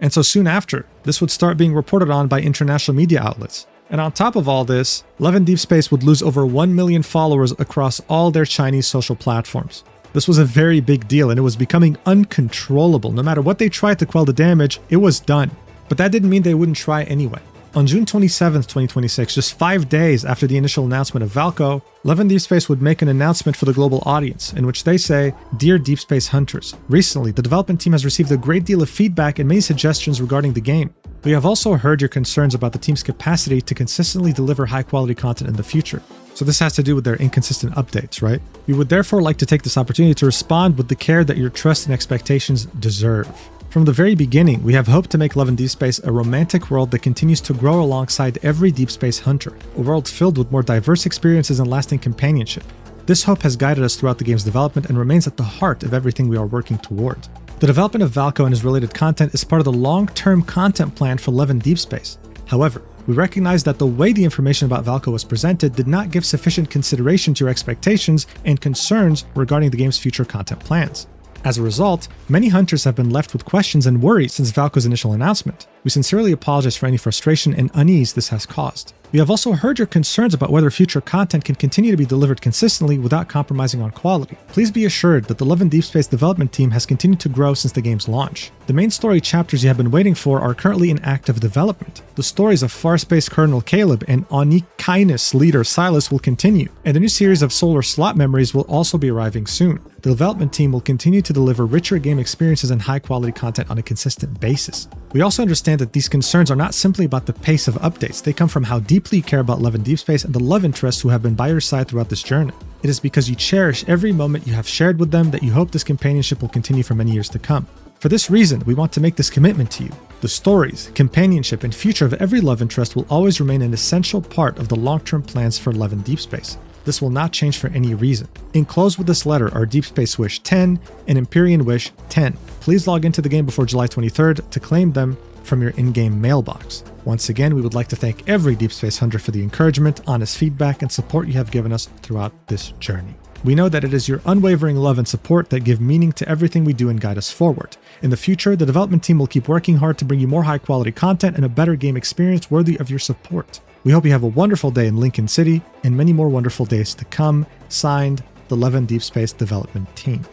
And so soon after, this would start being reported on by international media outlets. And on top of all this, Love and Deepspace would lose over 1 million followers across all their Chinese social platforms. This was a very big deal, and it was becoming uncontrollable. No matter what they tried to quell the damage, it was done. But that didn't mean they wouldn't try anyway. On June 27th, 2026, just 5 days after the initial announcement of Valko, Love and Deepspace would make an announcement for the global audience, in which they say, "Dear Deepspace hunters, recently the development team has received a great deal of feedback and many suggestions regarding the game. We have also heard your concerns about the team's capacity to consistently deliver high-quality content in the future." So this has to do with their inconsistent updates, right? We would therefore like to take this opportunity to respond with the care that your trust and expectations deserve. From the very beginning, we have hoped to make Love and Deepspace a romantic world that continues to grow alongside every Deep Space hunter, a world filled with more diverse experiences and lasting companionship. This hope has guided us throughout the game's development and remains at the heart of everything we are working toward. The development of Valko and his related content is part of the long-term content plan for Love and Deepspace. However, we recognize that the way the information about Valko was presented did not give sufficient consideration to your expectations and concerns regarding the game's future content plans. As a result, many hunters have been left with questions and worries since Valko's initial announcement. We sincerely apologize for any frustration and unease this has caused. We have also heard your concerns about whether future content can continue to be delivered consistently without compromising on quality. Please be assured that the Love and Deepspace development team has continued to grow since the game's launch. The main story chapters you have been waiting for are currently in active development. The stories of Farspace Colonel Caleb and Onikinus leader Silas will continue, and a new series of Solar Slot Memories will also be arriving soon. The development team will continue to deliver richer game experiences and high-quality content on a consistent basis. We also understand that these concerns are not simply about the pace of updates. They come from how deeply you care about Love and Deepspace and the love interests who have been by your side throughout this journey. It is because you cherish every moment you have shared with them that you hope this companionship will continue for many years to come. For this reason, we want to make this commitment to you. The stories, companionship, and future of every love interest will always remain an essential part of the long-term plans for Love and Deepspace. This will not change for any reason. Enclosed with this letter are Deepspace Wish 10 and Empyrean Wish 10. Please log into the game before July 23rd to claim them from your in-game mailbox. Once again, we would like to thank every Deepspace hunter for the encouragement, honest feedback, and support you have given us throughout this journey. We know that it is your unwavering love and support that give meaning to everything we do and guide us forward. In the future, the development team will keep working hard to bring you more high-quality content and a better game experience worthy of your support. We hope you have a wonderful day in Lincoln City and many more wonderful days to come. Signed, the Love and Deepspace development team.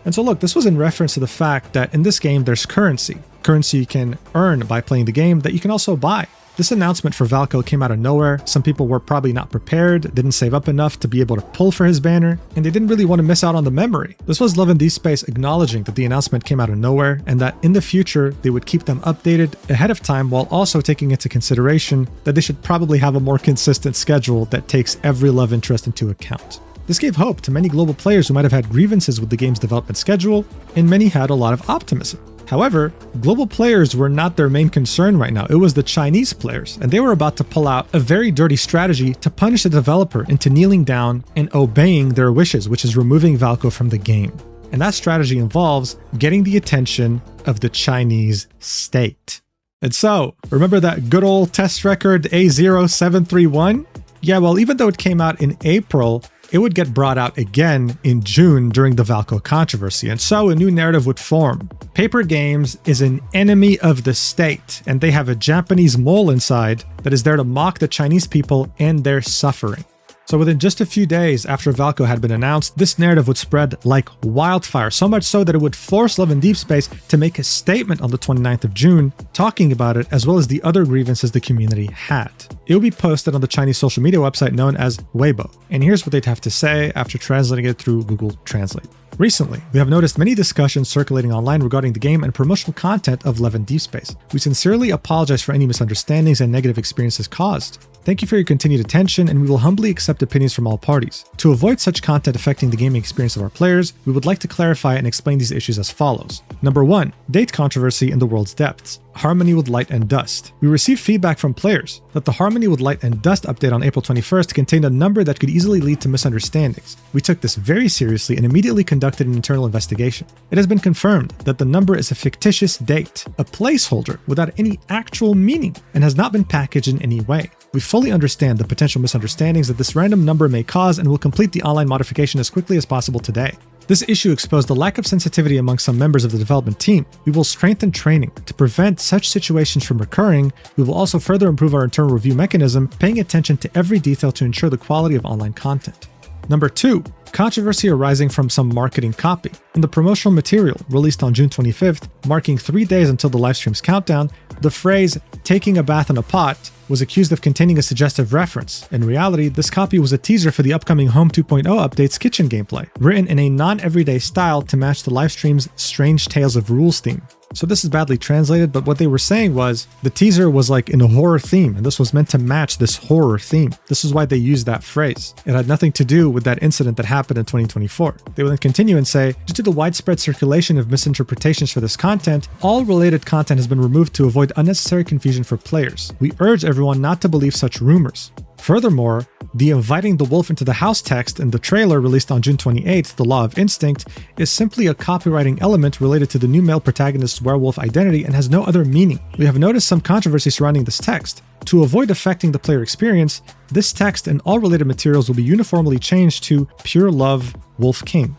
And so look, this was in reference to the fact that in this game there's currency. Currency you can earn by playing the game that you can also buy. This announcement for Valko came out of nowhere. Some people were probably not prepared, didn't save up enough to be able to pull for his banner, and they didn't really want to miss out on the memory. This was Love and Deepspace acknowledging that the announcement came out of nowhere and that in the future they would keep them updated ahead of time while also taking into consideration that they should probably have a more consistent schedule that takes every love interest into account. This gave hope to many global players who might have had grievances with the game's development schedule, and many had a lot of optimism. However, global players were not their main concern right now. It was the Chinese players, and they were about to pull out a very dirty strategy to punish the developer into kneeling down and obeying their wishes, which is removing Valko from the game. And that strategy involves getting the attention of the Chinese state. And so, remember that good old test record A0731? Yeah, well, even though it came out in April, it would get brought out again in June during the Valko controversy, and so a new narrative would form. Paper Games is an enemy of the state, and they have a Japanese mole inside that is there to mock the Chinese people and their suffering. So within just a few days after Valko had been announced, this narrative would spread like wildfire, so much so that it would force Love and Deepspace to make a statement on the 29th of June, talking about it as well as the other grievances the community had. It would be posted on the Chinese social media website known as Weibo, and here's what they'd have to say after translating it through Google Translate. Recently, we have noticed many discussions circulating online regarding the game and promotional content of Love and Deepspace. We sincerely apologize for any misunderstandings and negative experiences caused. Thank you for your continued attention, and we will humbly accept opinions from all parties. To avoid such content affecting the gaming experience of our players, we would like to clarify and explain these issues as follows. Number 1. Date controversy in the world's depths. Harmony with Light and Dust. We received feedback from players that the Harmony with Light and Dust update on April 21st contained a number that could easily lead to misunderstandings. We took this very seriously and immediately conducted an internal investigation. It has been confirmed that the number is a fictitious date, a placeholder without any actual meaning, and has not been packaged in any way. We fully understand the potential misunderstandings that this random number may cause and will complete the online modification as quickly as possible today. This issue exposed the lack of sensitivity among some members of the development team. We will strengthen training to prevent such situations from recurring. We will also further improve our internal review mechanism, paying attention to every detail to ensure the quality of online content. Number 2. Controversy arising from some marketing copy. In the promotional material released on June 25th, marking 3 days until the livestream's countdown, the phrase, "taking a bath in a pot," was accused of containing a suggestive reference. In reality, this copy was a teaser for the upcoming Home 2.0 update's kitchen gameplay, written in a non-everyday style to match the livestream's Strange Tales of Rules theme. So this is badly translated, but what they were saying was the teaser was like in a horror theme, and this was meant to match this horror theme. This is why they used that phrase. It had nothing to do with that incident that happened in 2024. They would then continue and say, due to the widespread circulation of misinterpretations for this content, all related content has been removed to avoid unnecessary confusion for players. We urge everyone not to believe such rumors. Furthermore, the inviting the wolf into the house text in the trailer released on June 28th, The Law of Instinct, is simply a copywriting element related to the new male protagonist's werewolf identity and has no other meaning. We have noticed some controversy surrounding this text. To avoid affecting the player experience, this text and all related materials will be uniformly changed to Pure Love Wolf King.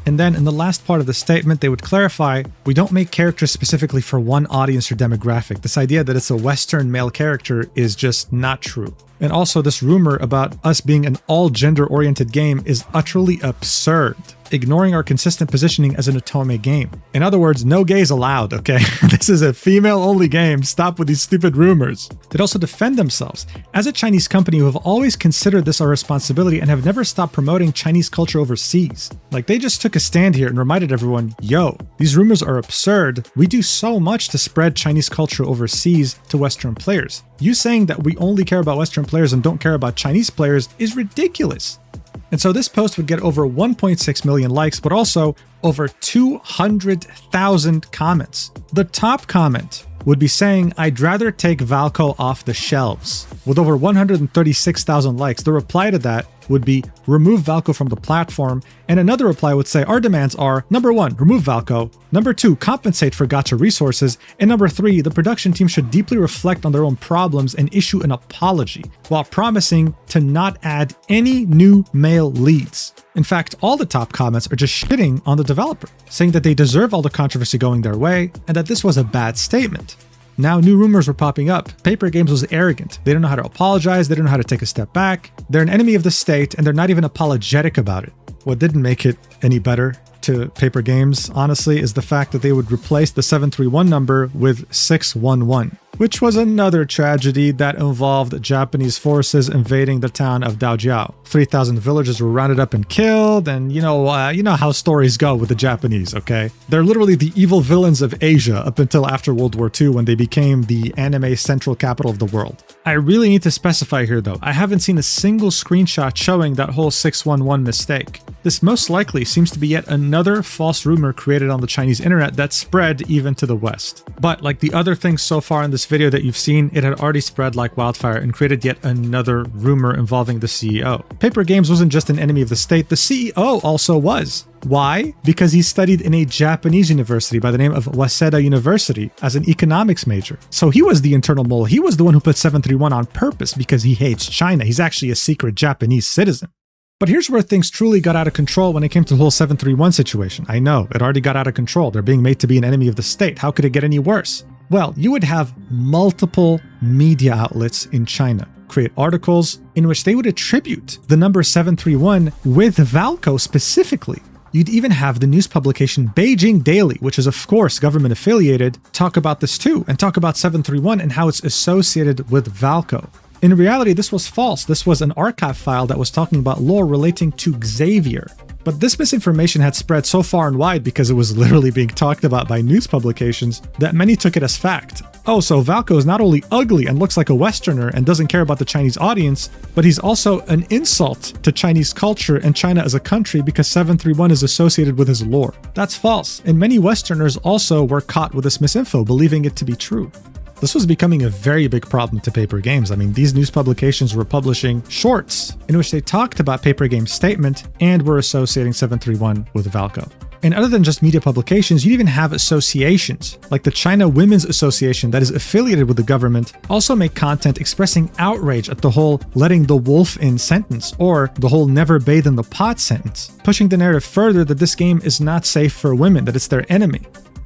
And then in the last part of the statement, they would clarify, we don't make characters specifically for one audience or demographic. This idea that it's a Western male character is just not true. And also this rumor about us being an all-gender-oriented game is utterly absurd, ignoring our consistent positioning as an otome game. In other words, no gays allowed, okay? This is a female-only game. Stop with these stupid rumors. They'd also defend themselves. As a Chinese company, we have always considered this our responsibility and have never stopped promoting Chinese culture overseas. Like, they just took a stand here and reminded everyone, yo, these rumors are absurd. We do so much to spread Chinese culture overseas to Western players. You saying that we only care about Western players and don't care about Chinese players is ridiculous. And so this post would get over 1.6 million likes, but also over 200,000 comments. The top comment would be saying, I'd rather take Valko off the shelves, with over 136,000 likes. The reply to that would be, remove Valko from the platform. And another reply would say, our demands are, number 1, remove Valko. Number 2, compensate for gacha resources. And number 3, the production team should deeply reflect on their own problems and issue an apology, while promising to not add any new male leads. In fact, all the top comments are just shitting on the developer, saying that they deserve all the controversy going their way, and that this was a bad statement. Now new rumors were popping up. Paper Games was arrogant. They don't know how to apologize, they don't know how to take a step back. They're an enemy of the state, and they're not even apologetic about it. What didn't make it any better to Paper Games, honestly, is the fact that they would replace the 731 number with 611, which was another tragedy that involved Japanese forces invading the town of Daojiao. 3,000 villagers were rounded up and killed, and you know how stories go with the Japanese, okay? They're literally the evil villains of Asia up until after World War II, when they became the anime central capital of the world. I really need to specify here though, I haven't seen a single screenshot showing that whole 611 mistake. This most likely seems to be yet another false rumor created on the Chinese internet that spread even to the West. But like the other things so far in this video that you've seen, it had already spread like wildfire and created yet another rumor involving the CEO. Paper Games wasn't just an enemy of the state, the CEO also was. Why? Because he studied in a Japanese university by the name of Waseda University as an economics major. So he was the internal mole. He was the one who put 731 on purpose because he hates China. He's actually a secret Japanese citizen. But here's where things truly got out of control when it came to the whole 731 situation. I know, it already got out of control. They're being made to be an enemy of the state. How could it get any worse? Well, you would have multiple media outlets in China create articles in which they would attribute the number 731 with Valko specifically. You'd even have the news publication Beijing Daily, which is of course government affiliated, talk about this too, and talk about 731 and how it's associated with Valko. In reality, this was false. This was an archive file that was talking about lore relating to Xavier. But this misinformation had spread so far and wide because it was literally being talked about by news publications that many took it as fact. Oh, so Valko is not only ugly and looks like a Westerner and doesn't care about the Chinese audience, but he's also an insult to Chinese culture and China as a country because 731 is associated with his lore. That's false, and many Westerners also were caught with this misinfo, believing it to be true. This was becoming a very big problem to Paper Games. I mean, these news publications were publishing shorts in which they talked about Paper Games' statement and were associating 731 with Valko. And other than just media publications, you even have associations, like the China Women's Association that is affiliated with the government, also make content expressing outrage at the whole letting the wolf in sentence, or the whole never bathe in the pot sentence, pushing the narrative further that this game is not safe for women, that it's their enemy.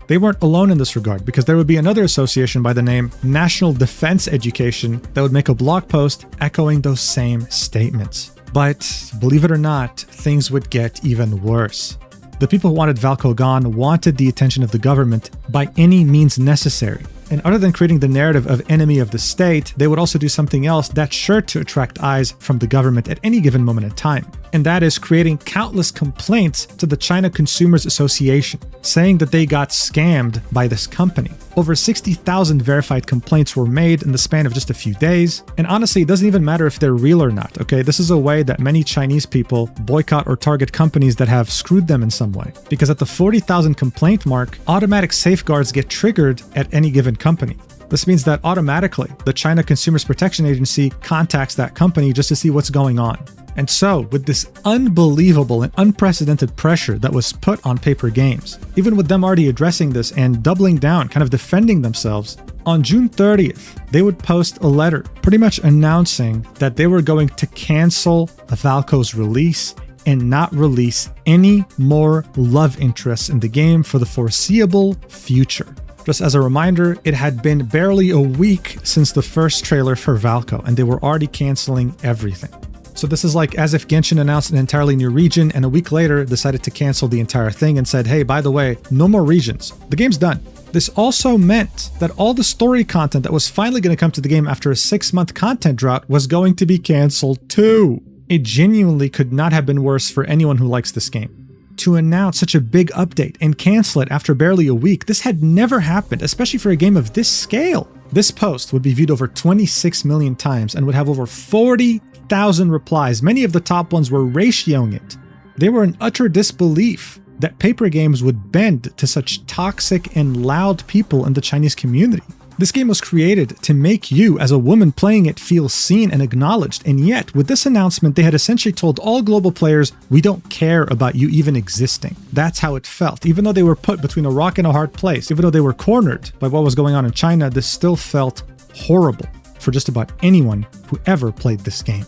They weren't alone in this regard, because there would be another association by the name National Defense Education that would make a blog post echoing those same statements. But believe it or not, things would get even worse. The people who wanted Valko gone wanted the attention of the government by any means necessary. And other than creating the narrative of enemy of the state, they would also do something else that's sure to attract eyes from the government at any given moment in time. And that is creating countless complaints to the China Consumers Association, saying that they got scammed by this company. Over 60,000 verified complaints were made in the span of just a few days. And honestly, it doesn't even matter if they're real or not, okay? This is a way that many Chinese people boycott or target companies that have screwed them in some way. Because at the 40,000 complaint mark, automatic safeguards get triggered at any given company. This means that automatically, the China Consumers Protection Agency contacts that company just to see what's going on. And so, with this unbelievable and unprecedented pressure that was put on Paper Games, even with them already addressing this and doubling down, kind of defending themselves, on June 30th, they would post a letter pretty much announcing that they were going to cancel Valko's release and not release any more love interests in the game for the foreseeable future. Just as a reminder, it had been barely a week since the first trailer for Valko, and they were already canceling everything. So this is like as if Genshin announced an entirely new region and a week later decided to cancel the entire thing and said, hey, by the way, no more regions. The game's done. This also meant that all the story content that was finally going to come to the game after a 6-month content drought was going to be canceled too. It genuinely could not have been worse for anyone who likes this game. To announce such a big update and cancel it after barely a week, this had never happened, especially for a game of this scale. This post would be viewed over 26 million times and would have over 40,000 replies. Many of the top ones were ratioing it. They were in utter disbelief that Paper Games would bend to such toxic and loud people in the Chinese community. This game was created to make you, as a woman playing it, feel seen and acknowledged, and yet, with this announcement, they had essentially told all global players, we don't care about you even existing. That's how it felt. Even though they were put between a rock and a hard place, even though they were cornered by what was going on in China, this still felt horrible for just about anyone who ever played this game.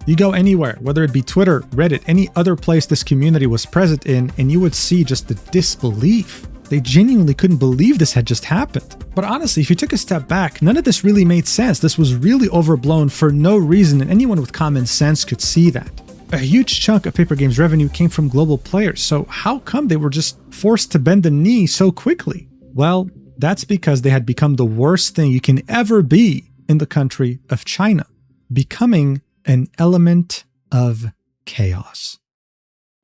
You go anywhere, whether it be Twitter, Reddit, any other place this community was present in, and you would see just the disbelief. They genuinely couldn't believe this had just happened. But honestly, if you took a step back, none of this really made sense. This was really overblown for no reason, and anyone with common sense could see that. A huge chunk of Paper Games revenue came from global players, so how come they were just forced to bend the knee so quickly? Well, that's because they had become the worst thing you can ever be in the country of China, becoming an element of chaos.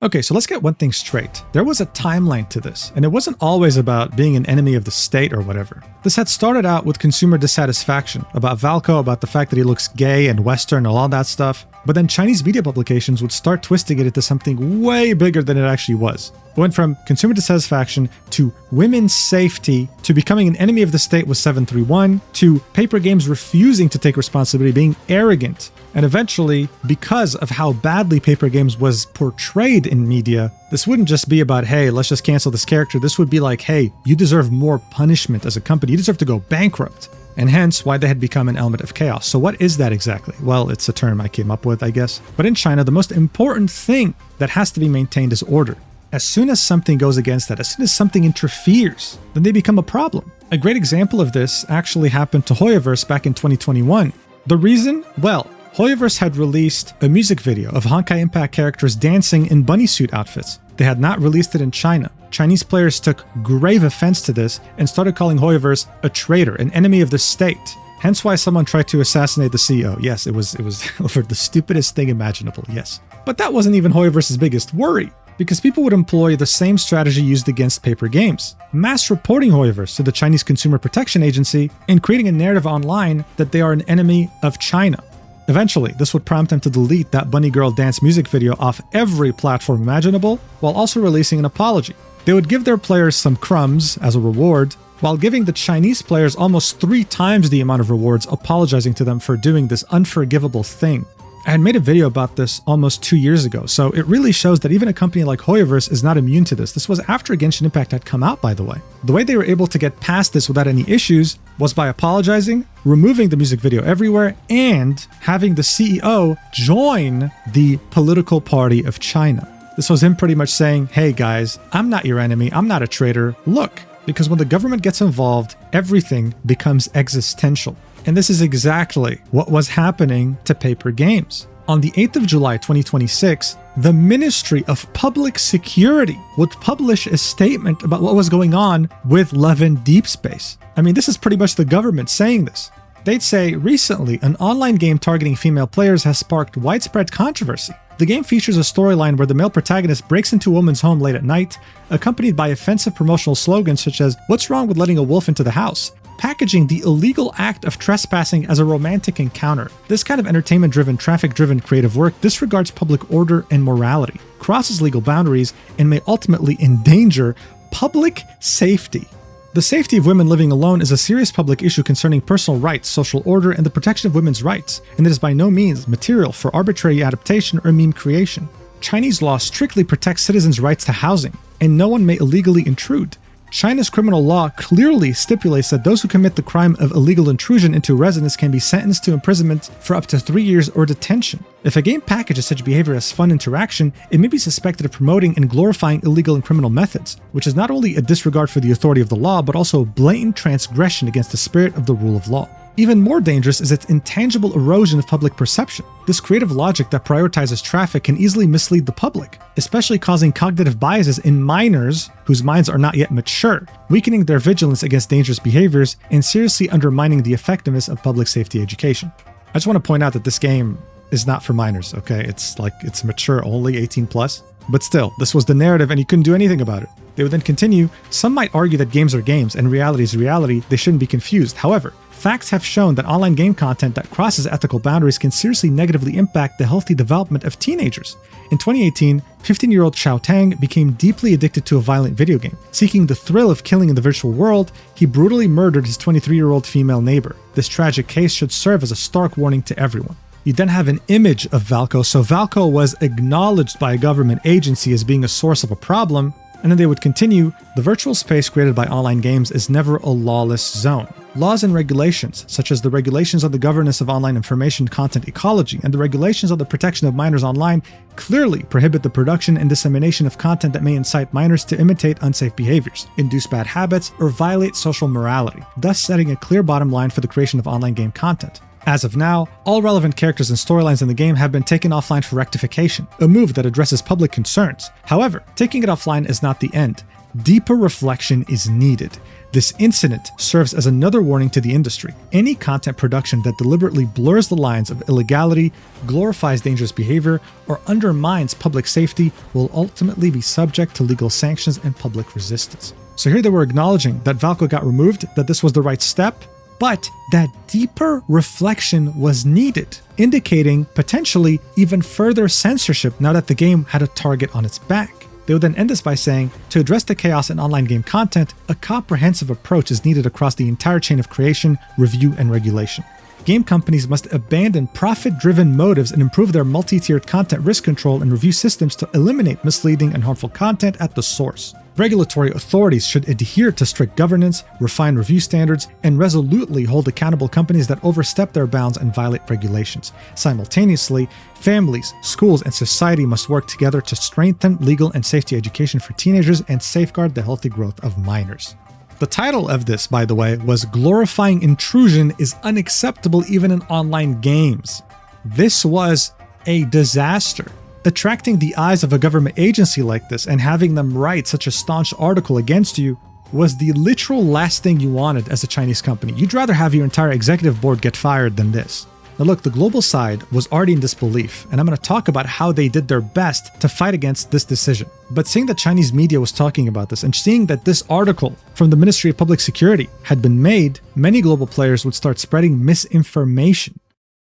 Okay, so let's get one thing straight. There was a timeline to this, and it wasn't always about being an enemy of the state or whatever. This had started out with consumer dissatisfaction about Valko, about the fact that he looks gay and Western and all that stuff. But then Chinese media publications would start twisting it into something way bigger than it actually was. It went from consumer dissatisfaction to women's safety to becoming an enemy of the state with 731 to Paper Games refusing to take responsibility, being arrogant. And eventually, because of how badly Paper Games was portrayed in media, this wouldn't just be about, hey, let's just cancel this character. This would be like, hey, you deserve more punishment as a company. You deserve to go bankrupt. And hence why they had become an element of chaos. So what is that exactly? Well, it's a term I came up with, I guess. But in China, the most important thing that has to be maintained is order. As soon as something goes against that, as soon as something interferes, then they become a problem. A great example of this actually happened to Hoyoverse back in 2021. The reason? Well, Hoyoverse had released a music video of Honkai Impact characters dancing in bunny suit outfits. They had not released it in China. Chinese players took grave offense to this and started calling Hoyoverse a traitor, an enemy of the state. Hence why someone tried to assassinate the CEO. Yes, it was over the stupidest thing imaginable, yes. But that wasn't even Hoyoverse's biggest worry. because people would employ the same strategy used against paper games. Mass reporting Hoyoverse to the Chinese Consumer Protection Agency and creating a narrative online that they are an enemy of China. Eventually, this would prompt them to delete that bunny girl dance music video off every platform imaginable, while also releasing an apology. They would give their players some crumbs as a reward, while giving the Chinese players almost 3 times the amount of rewards, apologizing to them for doing this unforgivable thing. I had made a video about this almost 2 years ago, so it really shows that even a company like Hoyoverse is not immune to this. This was after Genshin Impact had come out, by the way. The way they were able to get past this without any issues was by apologizing, removing the music video everywhere, and having the CEO join the political party of China. This was him pretty much saying, hey guys, I'm not your enemy, I'm not a traitor, look. Because when the government gets involved, everything becomes existential. And this is exactly what was happening to paper games. On the 8th of July 2026, the Ministry of Public Security would publish a statement about what was going on with Love and Deepspace. I mean, this is pretty much the government saying this. They'd say, recently, an online game targeting female players has sparked widespread controversy. The game features a storyline where the male protagonist breaks into a woman's home late at night, accompanied by offensive promotional slogans such as, "What's wrong with letting a wolf into the house?" packaging the illegal act of trespassing as a romantic encounter. This kind of entertainment-driven, traffic-driven creative work disregards public order and morality, crosses legal boundaries, and may ultimately endanger public safety. The safety of women living alone is a serious public issue concerning personal rights, social order, and the protection of women's rights, and it is by no means material for arbitrary adaptation or meme creation. Chinese law strictly protects citizens' rights to housing, and no one may illegally intrude. China's criminal law clearly stipulates that those who commit the crime of illegal intrusion into a residence can be sentenced to imprisonment for up to 3 years or detention. If a game packages such behavior as fun interaction, it may be suspected of promoting and glorifying illegal and criminal methods, which is not only a disregard for the authority of the law, but also a blatant transgression against the spirit of the rule of law. Even more dangerous is its intangible erosion of public perception. This creative logic that prioritizes traffic can easily mislead the public, especially causing cognitive biases in minors whose minds are not yet mature, weakening their vigilance against dangerous behaviors and seriously undermining the effectiveness of public safety education. I just want to point out that this game is not for minors, okay? It's mature only, 18 plus. But still, this was the narrative and you couldn't do anything about it. They would then continue, some might argue that games are games and reality is reality, they shouldn't be confused. However, facts have shown that online game content that crosses ethical boundaries can seriously negatively impact the healthy development of teenagers. In 2018, 15-year-old Xiao Tang became deeply addicted to a violent video game. Seeking the thrill of killing in the virtual world, he brutally murdered his 23-year-old female neighbor. This tragic case should serve as a stark warning to everyone. You then have an image of Valko, so Valko was acknowledged by a government agency as being a source of a problem, and then they would continue, the virtual space created by online games is never a lawless zone. Laws and regulations, such as the regulations on the governance of online information content ecology and the regulations on the protection of minors online, clearly prohibit the production and dissemination of content that may incite minors to imitate unsafe behaviors, induce bad habits, or violate social morality, thus setting a clear bottom line for the creation of online game content. As of now, all relevant characters and storylines in the game have been taken offline for rectification, a move that addresses public concerns. However, taking it offline is not the end. Deeper reflection is needed. This incident serves as another warning to the industry. Any content production that deliberately blurs the lines of illegality, glorifies dangerous behavior, or undermines public safety will ultimately be subject to legal sanctions and public resistance. So here they were acknowledging that Valko got removed, that this was the right step, but that deeper reflection was needed, indicating potentially even further censorship now that the game had a target on its back. They would then end this by saying, to address the chaos in online game content, a comprehensive approach is needed across the entire chain of creation, review, and regulation. Game companies must abandon profit-driven motives and improve their multi-tiered content risk control and review systems to eliminate misleading and harmful content at the source. Regulatory authorities should adhere to strict governance, refine review standards, and resolutely hold accountable companies that overstep their bounds and violate regulations. Simultaneously, families, schools, and society must work together to strengthen legal and safety education for teenagers and safeguard the healthy growth of minors. The title of this, by the way, was Glorifying Intrusion is Unacceptable Even in Online Games. This was a disaster. Attracting the eyes of a government agency like this and having them write such a staunch article against you was the literal last thing you wanted as a Chinese company. You'd rather have your entire executive board get fired than this. Now look, the global side was already in disbelief, and I'm going to talk about how they did their best to fight against this decision. But seeing that Chinese media was talking about this, and seeing that this article from the Ministry of Public Security had been made, many global players would start spreading misinformation.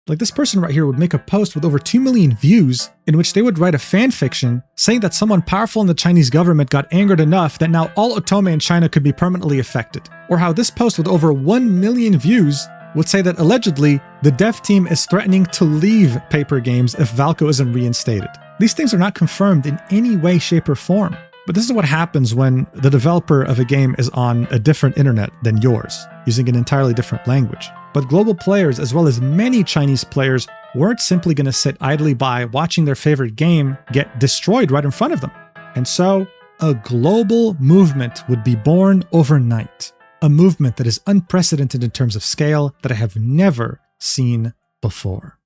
Like this person right here would make a post with over 2 million views in which they would write a fan fiction saying that someone powerful in the Chinese government got angered enough that now all otome in China could be permanently affected. Or how this post with over 1 million views would say that allegedly the dev team is threatening to leave Paper Games if Valko isn't reinstated. These things are not confirmed in any way, shape, or form. But this is what happens when the developer of a game is on a different internet than yours, using an entirely different language. But global players, as well as many Chinese players, weren't simply going to sit idly by watching their favorite game get destroyed right in front of them. And so, a global movement would be born overnight. A movement that is unprecedented in terms of scale that I have never seen before.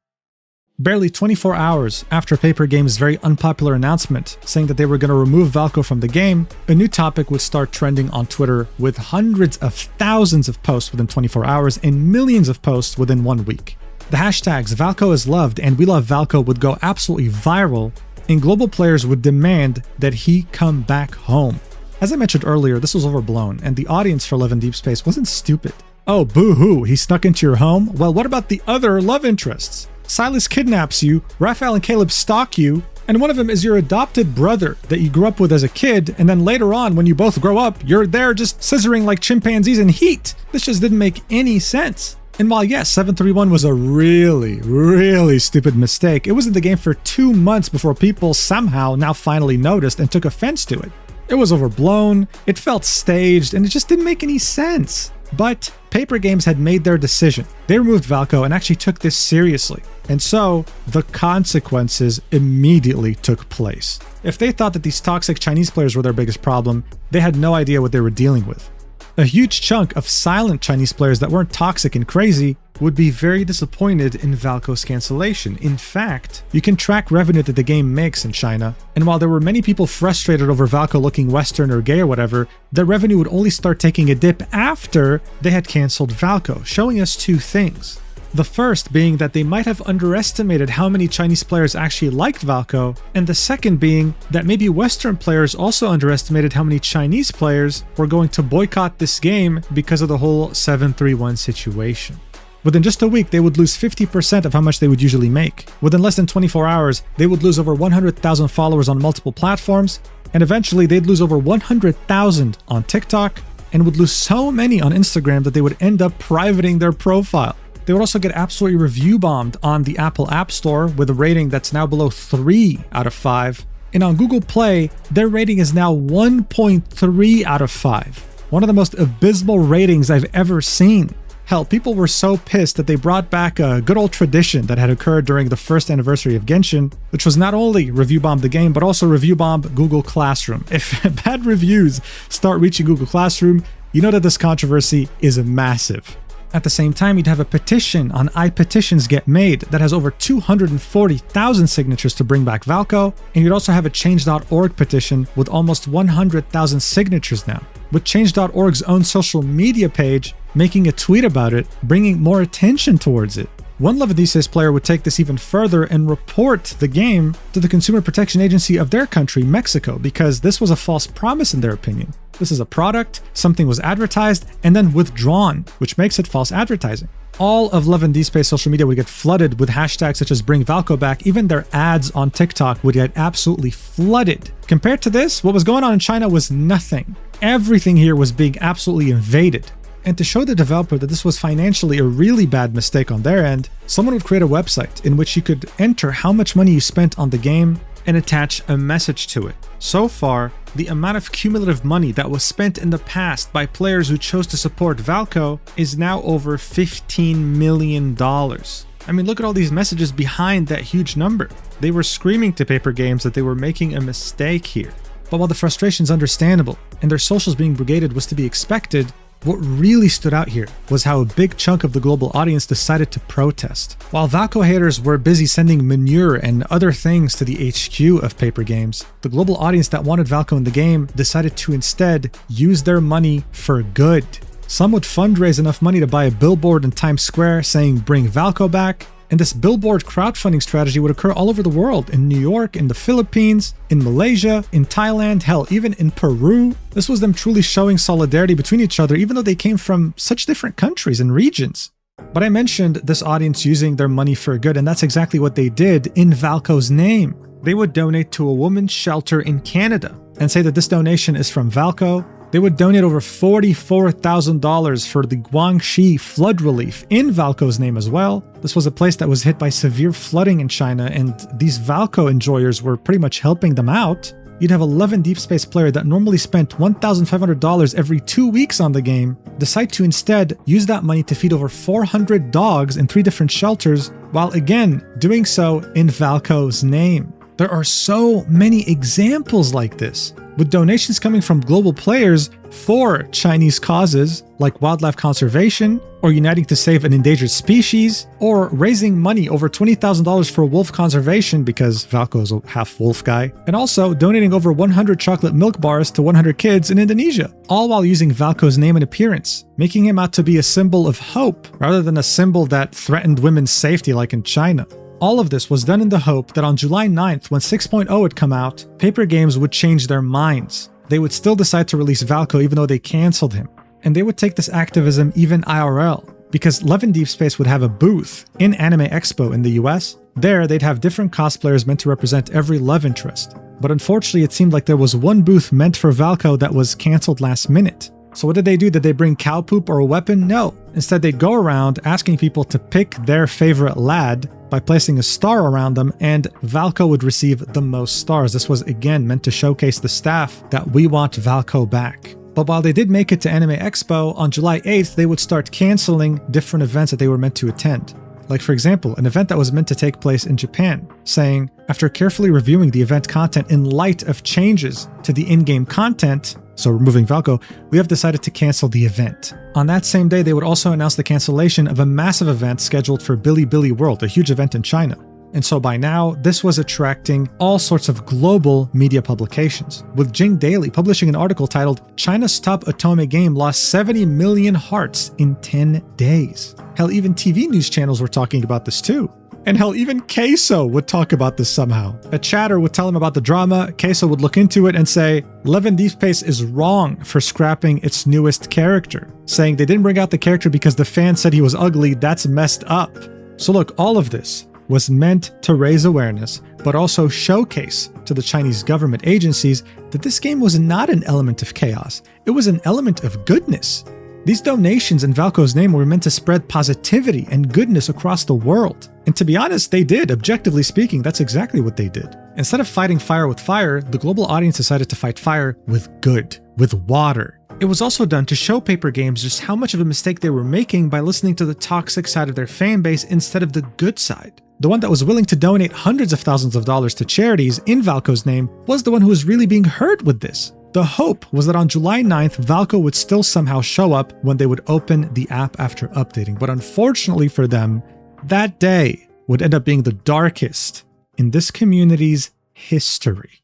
Barely 24 hours after Paper Games' very unpopular announcement saying that they were going to remove Valko from the game, a new topic would start trending on Twitter with hundreds of thousands of posts within 24 hours and millions of posts within 1 week. The hashtags Valko is loved and We love Valko would go absolutely viral, and global players would demand that he come back home. As I mentioned earlier, this was overblown, and the audience for Love in Deepspace wasn't stupid. Oh, boo-hoo, he snuck into your home? Well, what about the other love interests? Silas kidnaps you, Raphael and Caleb stalk you, and one of them is your adopted brother that you grew up with as a kid, and then later on, when you both grow up, you're there just scissoring like chimpanzees in heat. This just didn't make any sense. And while yes, 731 was a really stupid mistake, it was in the game for 2 months before people somehow now finally noticed and took offense to it. It was overblown, it felt staged, and it just didn't make any sense. But Paper Games had made their decision. They removed Valko and actually took this seriously. And so, the consequences immediately took place. If they thought that these toxic Chinese players were their biggest problem, they had no idea what they were dealing with. A huge chunk of silent Chinese players that weren't toxic and crazy would be very disappointed in Valko's cancellation. In fact, you can track revenue that the game makes in China, and while there were many people frustrated over Valko looking Western or gay or whatever, their revenue would only start taking a dip after they had cancelled Valko, showing us two things. The first being that they might have underestimated how many Chinese players actually liked Valko, and the second being that maybe Western players also underestimated how many Chinese players were going to boycott this game because of the whole 731 situation. Within just a week, they would lose 50% of how much they would usually make. Within less than 24 hours, they would lose over 100,000 followers on multiple platforms, and eventually they'd lose over 100,000 on TikTok, and would lose so many on Instagram that they would end up privating their profile. They would also get absolutely review bombed on the Apple App Store with a rating that's now below 3 out of 5. And on Google Play, their rating is now 1.3 out of 5. One of the most abysmal ratings I've ever seen. Hell, people were so pissed that they brought back a good old tradition that had occurred during the first anniversary of Genshin, which was not only review bomb the game, but also review bomb Google Classroom. If bad reviews start reaching Google Classroom, you know that this controversy is massive. At the same time, you'd have a petition on iPetitions get made that has over 240,000 signatures to bring back Valko, and you'd also have a Change.org petition with almost 100,000 signatures now, with Change.org's own social media page making a tweet about it, bringing more attention towards it. One Love in Deepspace player would take this even further and report the game to the Consumer Protection Agency of their country, Mexico, because this was a false promise in their opinion. This is a product, something was advertised, and then withdrawn, which makes it false advertising. All of Love in Deepspace social media would get flooded with hashtags such as Bring Valko Back. Even their ads on TikTok would get absolutely flooded. Compared to this, what was going on in China was nothing. Everything here was being absolutely invaded. And to show the developer that this was financially a really bad mistake on their end, someone would create a website in which you could enter how much money you spent on the game and attach a message to it. So far, the amount of cumulative money that was spent in the past by players who chose to support Valko is now over $15 million. I mean, look at all these messages behind that huge number. They were screaming to Paper Games that they were making a mistake here. But while the frustration is understandable and their socials being brigaded was to be expected, what really stood out here was how a big chunk of the global audience decided to protest. While Valko haters were busy sending manure and other things to the HQ of Paper Games, the global audience that wanted Valko in the game decided to instead use their money for good. Some would fundraise enough money to buy a billboard in Times Square saying "Bring Valko Back," And this billboard crowdfunding strategy would occur all over the world, in New York, in the Philippines, in Malaysia, in Thailand, hell, even in Peru. This was them truly showing solidarity between each other, even though they came from such different countries and regions. But I mentioned this audience using their money for good, and that's exactly what they did in Valko's name. They would donate to a woman's shelter in Canada and say that this donation is from Valko. They would donate over $44,000 for the Guangxi flood relief in Valko's name as well. This was a place that was hit by severe flooding in China, and these Valko enjoyers were pretty much helping them out. You'd have 11 Deepspace player that normally spent $1,500 every 2 weeks on the game decide to instead use that money to feed over 400 dogs in 3 different shelters, while again doing so in Valko's name. There are so many examples like this, with donations coming from global players for Chinese causes like wildlife conservation, or uniting to save an endangered species, or raising money over $20,000 for wolf conservation because Valko is a half wolf guy, and also donating over 100 chocolate milk bars to 100 kids in Indonesia, all while using Valko's name and appearance, making him out to be a symbol of hope rather than a symbol that threatened women's safety like in China. All of this was done in the hope that on July 9th, when 6.0 would come out, Paper Games would change their minds. They would still decide to release Valko even though they cancelled him. And they would take this activism even IRL, because Love in Deepspace would have a booth in Anime Expo in the US. There, they'd have different cosplayers meant to represent every love interest. But unfortunately, it seemed like there was one booth meant for Valko that was cancelled last minute. So what did they do? Did they bring cow poop or a weapon? No. Instead, they'd go around asking people to pick their favorite lad by placing a star around them, and Valko would receive the most stars. This was again meant to showcase the staff that we want Valko back. But while they did make it to Anime Expo, on July 8th, they would start canceling different events that they were meant to attend. Like for example, an event that was meant to take place in Japan, saying, after carefully reviewing the event content in light of changes to the in-game content, so removing Valko, we have decided to cancel the event. On that same day, they would also announce the cancellation of a massive event scheduled for Bilibili World, a huge event in China. And so by now, this was attracting all sorts of global media publications, with Jing Daily publishing an article titled, "China's top otome game lost 70 million hearts in 10 days. Hell, even TV news channels were talking about this too. And hell, even Queso would talk about this somehow. A chatter would tell him about the drama, Queso would look into it and say, Love in Deepspace is wrong for scrapping its newest character, saying they didn't bring out the character because the fans said he was ugly, that's messed up. So look, all of this was meant to raise awareness, but also showcase to the Chinese government agencies that this game was not an element of chaos, it was an element of goodness. These donations in Valko's name were meant to spread positivity and goodness across the world. And to be honest, they did. Objectively speaking, that's exactly what they did. Instead of fighting fire with fire, the global audience decided to fight fire with good, with water. It was also done to show Paper Games just how much of a mistake they were making by listening to the toxic side of their fan base instead of the good side. The one that was willing to donate hundreds of thousands of dollars to charities in Valko's name was the one who was really being hurt with this. The hope was that on July 9th, Valko would still somehow show up when they would open the app after updating. But unfortunately for them, that day would end up being the darkest in this community's history.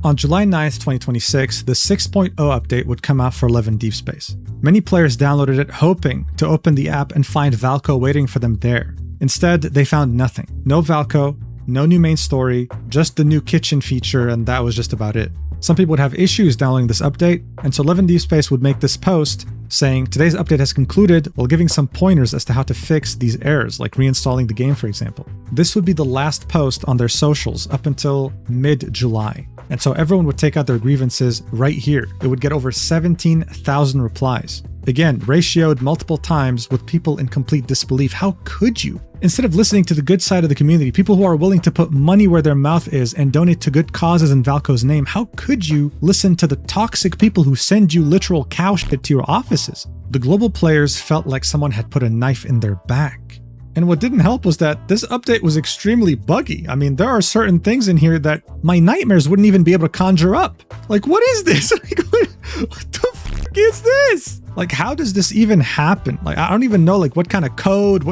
On July 9th, 2026, the 6.0 update would come out for Love in Deepspace. Many players downloaded it hoping to open the app and find Valko waiting for them there. Instead, they found nothing. No Valko, no new main story, just the new kitchen feature, and that was just about it. Some people would have issues downloading this update, and so Love in Deepspace would make this post saying, today's update has concluded, while giving some pointers as to how to fix these errors, like reinstalling the game, for example. This would be the last post on their socials up until mid-July. And so everyone would take out their grievances right here. It would get over 17,000 replies. Again, ratioed multiple times with people in complete disbelief. How could you? Instead of listening to the good side of the community, people who are willing to put money where their mouth is and donate to good causes in Valko's name, how could you listen to the toxic people who send you literal cow shit to your offices? The global players felt like someone had put a knife in their back. And what didn't help was that this update was extremely buggy. I mean, there are certain things in here that my nightmares wouldn't even be able to conjure up. Like, what is this? Like, what the fuck is this? Like, how does this even happen? Like, I don't even know, like, what kind of code,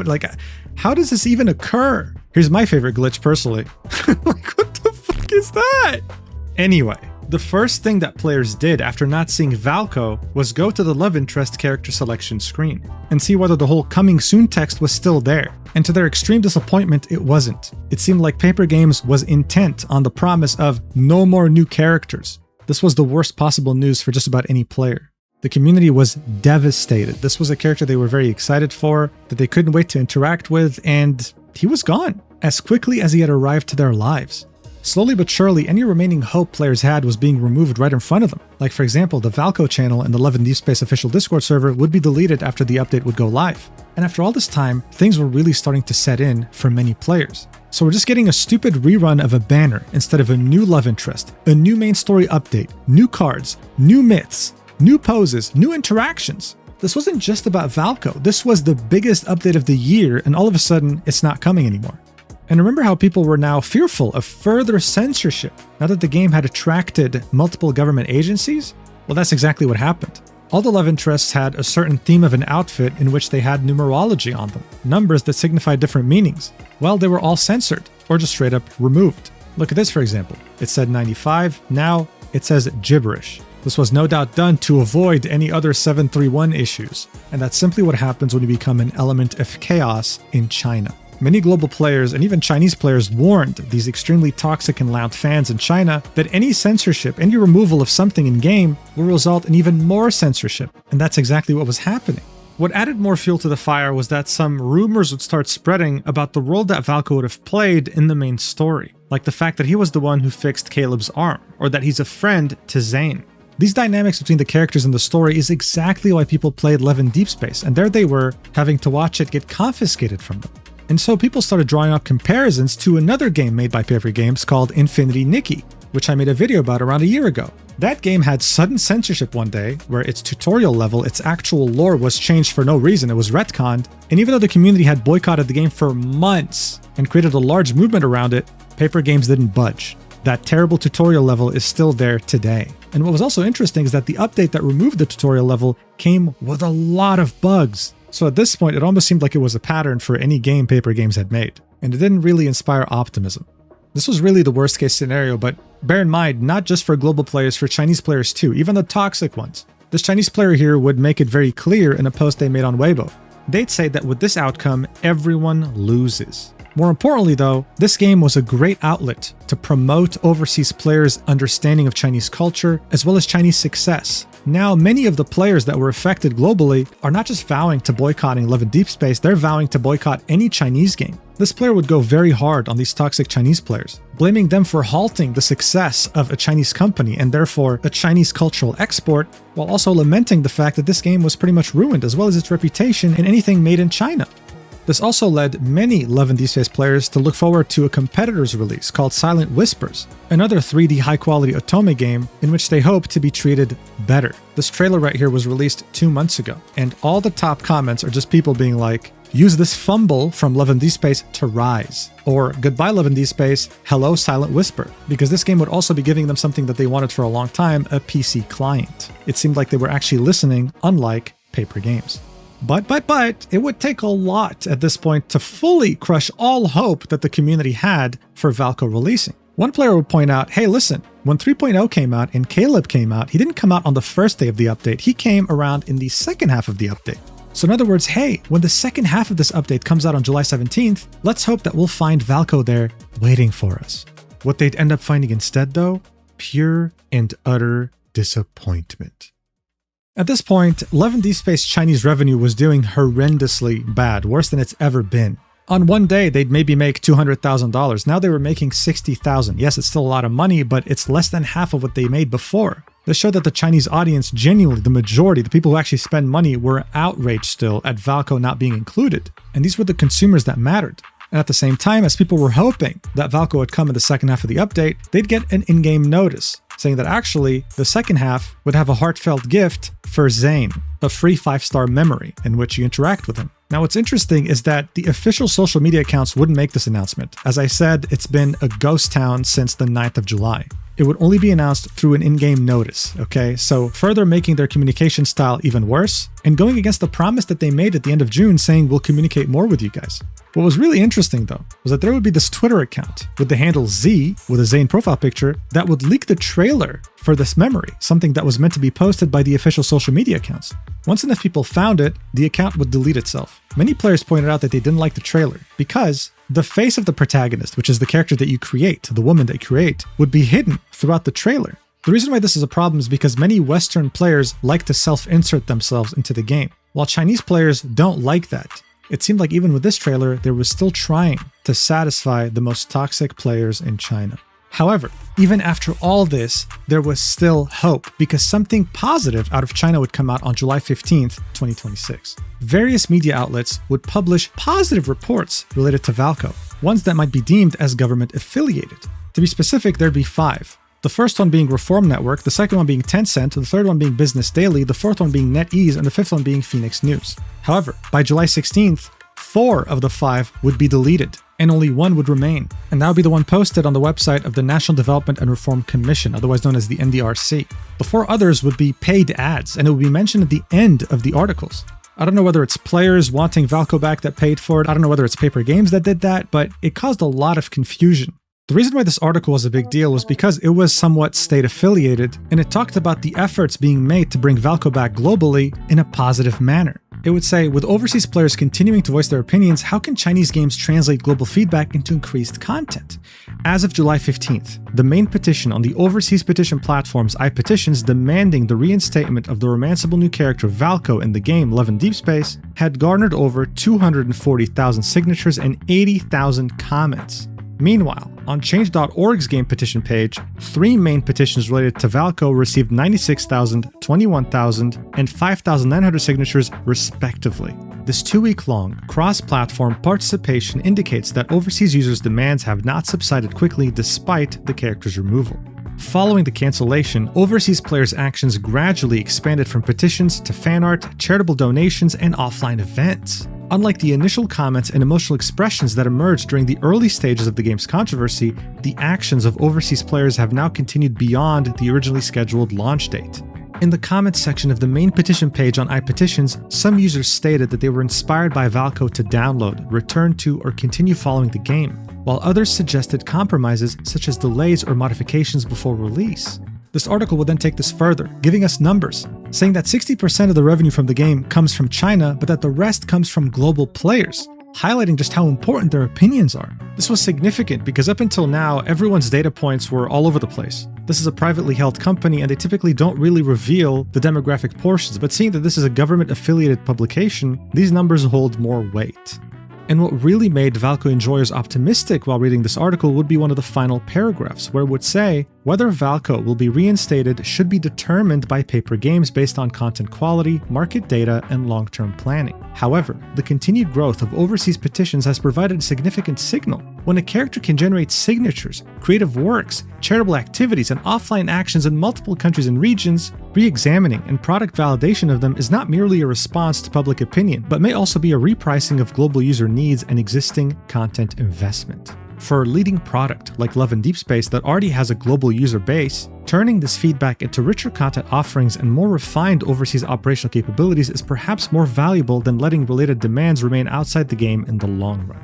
how does this even occur? Here's my favorite glitch personally. Like, what the fuck is that? Anyway, The first thing that players did after not seeing Valko was go to the love interest character selection screen and see whether the whole coming soon text was still there. And to their extreme disappointment, it wasn't. It seemed like Paper Games was intent on the promise of no more new characters. This was the worst possible news for just about any player. The community was devastated. This was a character they were very excited for, that they couldn't wait to interact with, and he was gone as quickly as he had arrived to their lives. Slowly but surely, any remaining hope players had was being removed right in front of them. Like for example, the Valko channel and the Love and Deepspace official Discord server would be deleted after the update would go live. And after all this time, things were really starting to set in for many players. So we're just getting a stupid rerun of a banner instead of a new love interest, a new main story update, new cards, new myths, new poses, new interactions. This wasn't just about Valko. This was the biggest update of the year, and all of a sudden, it's not coming anymore. And remember how people were now fearful of further censorship now that the game had attracted multiple government agencies? Well, that's exactly what happened. All the love interests had a certain theme of an outfit in which they had numerology on them, numbers that signified different meanings. Well, they were all censored, or just straight up removed. Look at this, for example. It said 95, now it says gibberish. This was no doubt done to avoid any other 731 issues, and that's simply what happens when you become an element of chaos in China. Many global players and even Chinese players warned these extremely toxic and loud fans in China that any censorship, any removal of something in-game will result in even more censorship, and that's exactly what was happening. What added more fuel to the fire was that some rumors would start spreading about the role that Valko would have played in the main story, like the fact that he was the one who fixed Caleb's arm, or that he's a friend to Zane. These dynamics between the characters in the story is exactly why people played Love in Deepspace, and there they were, having to watch it get confiscated from them. And so people started drawing up comparisons to another game made by Paper Games called Infinity Nikki, which I made a video about around a year ago. That game had sudden censorship one day, where its tutorial level, its actual lore was changed for no reason, it was retconned, and even though the community had boycotted the game for months and created a large movement around it, Paper Games didn't budge. That terrible tutorial level is still there today. And what was also interesting is that the update that removed the tutorial level came with a lot of bugs. So at this point, it almost seemed like it was a pattern for any game Paper Games had made, and it didn't really inspire optimism. This was really the worst case scenario, but bear in mind, not just for global players, for Chinese players too, even the toxic ones. This Chinese player here would make it very clear in a post they made on Weibo. They'd say that with this outcome, everyone loses. More importantly though, this game was a great outlet to promote overseas players' understanding of Chinese culture as well as Chinese success. Now, many of the players that were affected globally are not just vowing to boycotting Love in Deepspace, they're vowing to boycott any Chinese game. This player would go very hard on these toxic Chinese players, blaming them for halting the success of a Chinese company and therefore a Chinese cultural export, while also lamenting the fact that this game was pretty much ruined as well as its reputation in anything made in China. This also led many Love and Deepspace players to look forward to a competitor's release called Silent Whispers, another 3D high-quality otome game in which they hope to be treated better. This trailer right here was released 2 months ago, and all the top comments are just people being like, use this fumble from Love and Deepspace to rise, or goodbye Love and Deepspace, hello Silent Whisper, because this game would also be giving them something that they wanted for a long time, a PC client. It seemed like they were actually listening, unlike Paper Games. But, it would take a lot at this point to fully crush all hope that the community had for Valko releasing. One player would point out, hey listen, when 3.0 came out and Caleb came out, he didn't come out on the first day of the update, he came around in the second half of the update. So in other words, hey, when the second half of this update comes out on July 17th, let's hope that we'll find Valko there waiting for us. What they'd end up finding instead though, pure and utter disappointment. At this point, Love and Deepspace Chinese revenue was doing horrendously bad, worse than it's ever been. On one day, they'd maybe make $200,000. Now they were making $60,000. Yes, it's still a lot of money, but it's less than half of what they made before. This showed that the Chinese audience, genuinely, the majority, the people who actually spend money, were outraged still at Valko not being included. And these were the consumers that mattered. And at the same time, as people were hoping that Valko would come in the second half of the update, they'd get an in-game notice saying that actually the second half would have a heartfelt gift for Zane, a free 5-star memory in which you interact with him. Now what's interesting is that the official social media accounts wouldn't make this announcement. As I said, it's been a ghost town since the 9th of July. it would only be announced through an in-game notice, okay? So further making their communication style even worse, and going against the promise that they made at the end of June saying we'll communicate more with you guys. What was really interesting though, was that there would be this Twitter account with the handle Z, with a Zane profile picture, that would leak the trailer for this memory, something that was meant to be posted by the official social media accounts. Once enough people found it, the account would delete itself. Many players pointed out that they didn't like the trailer because the face of the protagonist, which is the character that you create, the woman that you create, would be hidden throughout the trailer. The reason why this is a problem is because many Western players like to self-insert themselves into the game, while Chinese players don't like that. It seemed like even with this trailer, they were still trying to satisfy the most toxic players in China. However, even after all this, there was still hope because something positive out of China would come out on July 15th, 2026. Various media outlets would publish positive reports related to Valko, ones that might be deemed as government affiliated. To be specific, there'd be 5. The first one being Reform Network, the second one being Tencent, the third one being Business Daily, the fourth one being NetEase, and the fifth one being Phoenix News. However, by July 16th, 4 of the 5 would be deleted, and only 1 would remain. And that would be the one posted on the website of the National Development and Reform Commission, otherwise known as the NDRC. The 4 others would be paid ads, and it would be mentioned at the end of the articles. I don't know whether it's players wanting Valko back that paid for it, I don't know whether it's Paper Games that did that, but it caused a lot of confusion. The reason why this article was a big deal was because it was somewhat state-affiliated, and it talked about the efforts being made to bring Valko back globally in a positive manner. It would say, with overseas players continuing to voice their opinions, how can Chinese games translate global feedback into increased content? As of July 15th, the main petition on the overseas petition platforms iPetitions demanding the reinstatement of the romanceable new character Valko in the game Love in Deepspace had garnered over 240,000 signatures and 80,000 comments. Meanwhile, on Change.org's game petition page, 3 main petitions related to Valko received 96,000, 21,000, and 5,900 signatures respectively. This 2-week-long cross-platform participation indicates that overseas users' demands have not subsided quickly despite the character's removal. Following the cancellation, overseas players' actions gradually expanded from petitions to fan art, charitable donations, and offline events. Unlike the initial comments and emotional expressions that emerged during the early stages of the game's controversy, the actions of overseas players have now continued beyond the originally scheduled launch date. In the comments section of the main petition page on iPetitions, some users stated that they were inspired by Valko to download, return to, or continue following the game, while others suggested compromises such as delays or modifications before release. This article will then take this further, giving us numbers, saying that 60% of the revenue from the game comes from China, but that the rest comes from global players, highlighting just how important their opinions are. This was significant because up until now, everyone's data points were all over the place. This is a privately held company and they typically don't really reveal the demographic portions, but seeing that this is a government-affiliated publication, these numbers hold more weight. And what really made Valko enjoyers optimistic while reading this article would be one of the final paragraphs, where it would say, whether Valko will be reinstated should be determined by Paper Games based on content quality, market data, and long-term planning. However, the continued growth of overseas petitions has provided a significant signal. When a character can generate signatures, creative works, charitable activities, and offline actions in multiple countries and regions, re-examining and product validation of them is not merely a response to public opinion, but may also be a repricing of global user needs and existing content investment. For a leading product like Love in Deepspace that already has a global user base, turning this feedback into richer content offerings and more refined overseas operational capabilities is perhaps more valuable than letting related demands remain outside the game in the long run.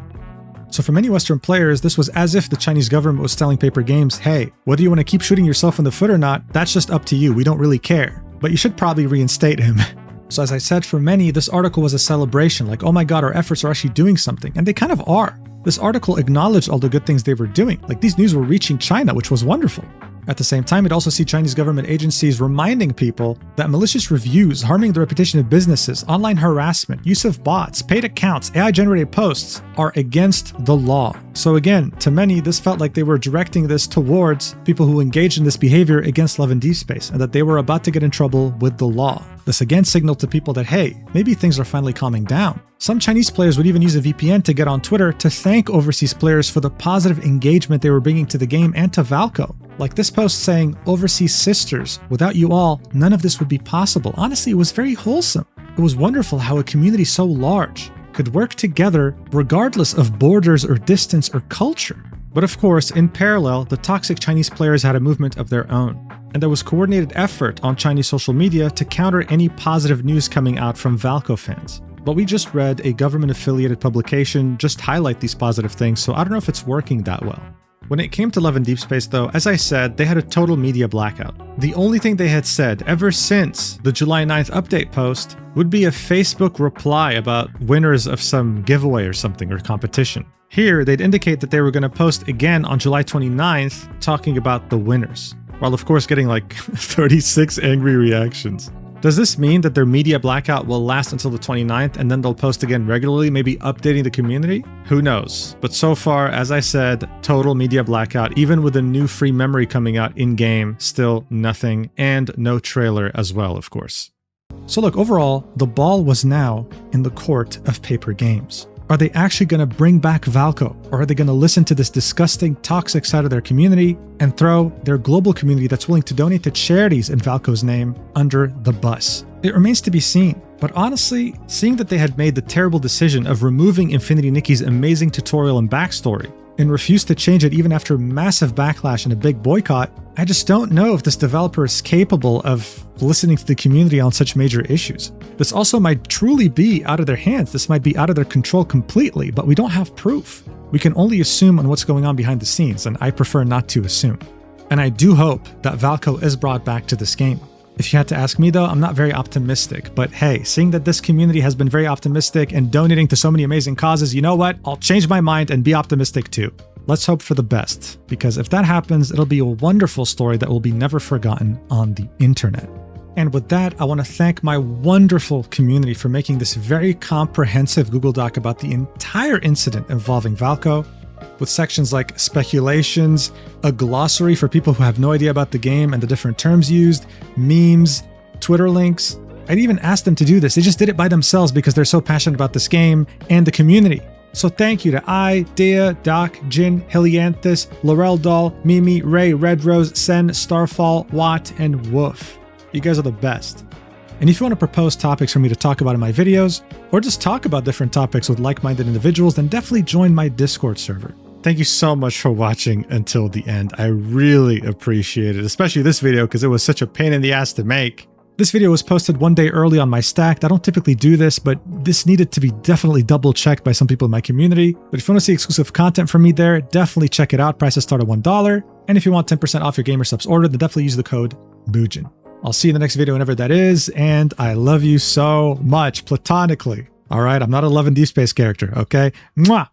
So for many Western players, this was as if the Chinese government was telling Paper Games, hey, whether you want to keep shooting yourself in the foot or not, that's just up to you, we don't really care. But you should probably reinstate him. So as I said, for many, this article was a celebration, like, oh my god, our efforts are actually doing something, and they kind of are. This article acknowledged all the good things they were doing, like these news were reaching China, which was wonderful. At the same time, it also see Chinese government agencies reminding people that malicious reviews, harming the reputation of businesses, online harassment, use of bots, paid accounts, AI-generated posts are against the law. So again, to many, this felt like they were directing this towards people who engaged in this behavior against Love in Deepspace, and that they were about to get in trouble with the law. This again signaled to people that, hey, maybe things are finally calming down. Some Chinese players would even use a VPN to get on Twitter to thank overseas players for the positive engagement they were bringing to the game and to Valko. Like this post saying, overseas sisters, without you all, none of this would be possible. Honestly, it was very wholesome. It was wonderful how a community so large could work together regardless of borders or distance or culture. But of course, in parallel, the toxic Chinese players had a movement of their own. And there was coordinated effort on Chinese social media to counter any positive news coming out from Valko fans. But we just read a government-affiliated publication just highlight these positive things, so I don't know if it's working that well. When it came to Love and Deepspace though, as I said, they had a total media blackout. The only thing they had said ever since the July 9th update post would be a Facebook reply about winners of some giveaway or something or competition. Here, they'd indicate that they were going to post again on July 29th talking about the winners, while of course getting like 36 angry reactions. Does this mean that their media blackout will last until the 29th and then they'll post again regularly, maybe updating the community? Who knows? But so far, as I said, total media blackout, even with a new free memory coming out in-game, still nothing, and no trailer as well, of course. So look, overall, the ball was now in the court of Paper Games. Are they actually going to bring back Valko? Or are they going to listen to this disgusting, toxic side of their community and throw their global community that's willing to donate to charities in Valko's name under the bus? It remains to be seen. But honestly, seeing that they had made the terrible decision of removing Infinity Nikki's amazing tutorial and backstory, and refused to change it even after massive backlash and a big boycott, I just don't know if this developer is capable of listening to the community on such major issues. This also might truly be out of their hands. This might be out of their control completely, but we don't have proof. We can only assume on what's going on behind the scenes, and I prefer not to assume. And I do hope that Valko is brought back to this game. If you had to ask me though, I'm not very optimistic, but hey, seeing that this community has been very optimistic and donating to so many amazing causes, you know what? I'll change my mind and be optimistic too. Let's hope for the best, because if that happens, it'll be a wonderful story that will be never forgotten on the internet. And with that, I want to thank my wonderful community for making this very comprehensive Google Doc about the entire incident involving Valko, with sections like speculations, a glossary for people who have no idea about the game and the different terms used, memes, Twitter links. I'd even asked them to do this. They just did it by themselves because they're so passionate about this game and the community. So thank you to I, Dea, Doc, Jin, Helianthus, Laurel Doll, Mimi, Ray, Red Rose, Sen, Starfall, Watt, and Woof. You guys are the best. And if you want to propose topics for me to talk about in my videos, or just talk about different topics with like-minded individuals, then definitely join my Discord server. Thank you so much for watching until the end. I really appreciate it, especially this video because it was such a pain in the ass to make. This video was posted one day early on my stack. I don't typically do this, but this needed to be definitely double checked by some people in my community. But if you want to see exclusive content from me there, definitely check it out. Prices start at $1. And if you want 10% off your Gamer Subs order, then definitely use the code BUJIN. I'll see you in the next video whenever that is, and I love you so much, platonically. All right, I'm not a Love and Deepspace character, okay? Mwah!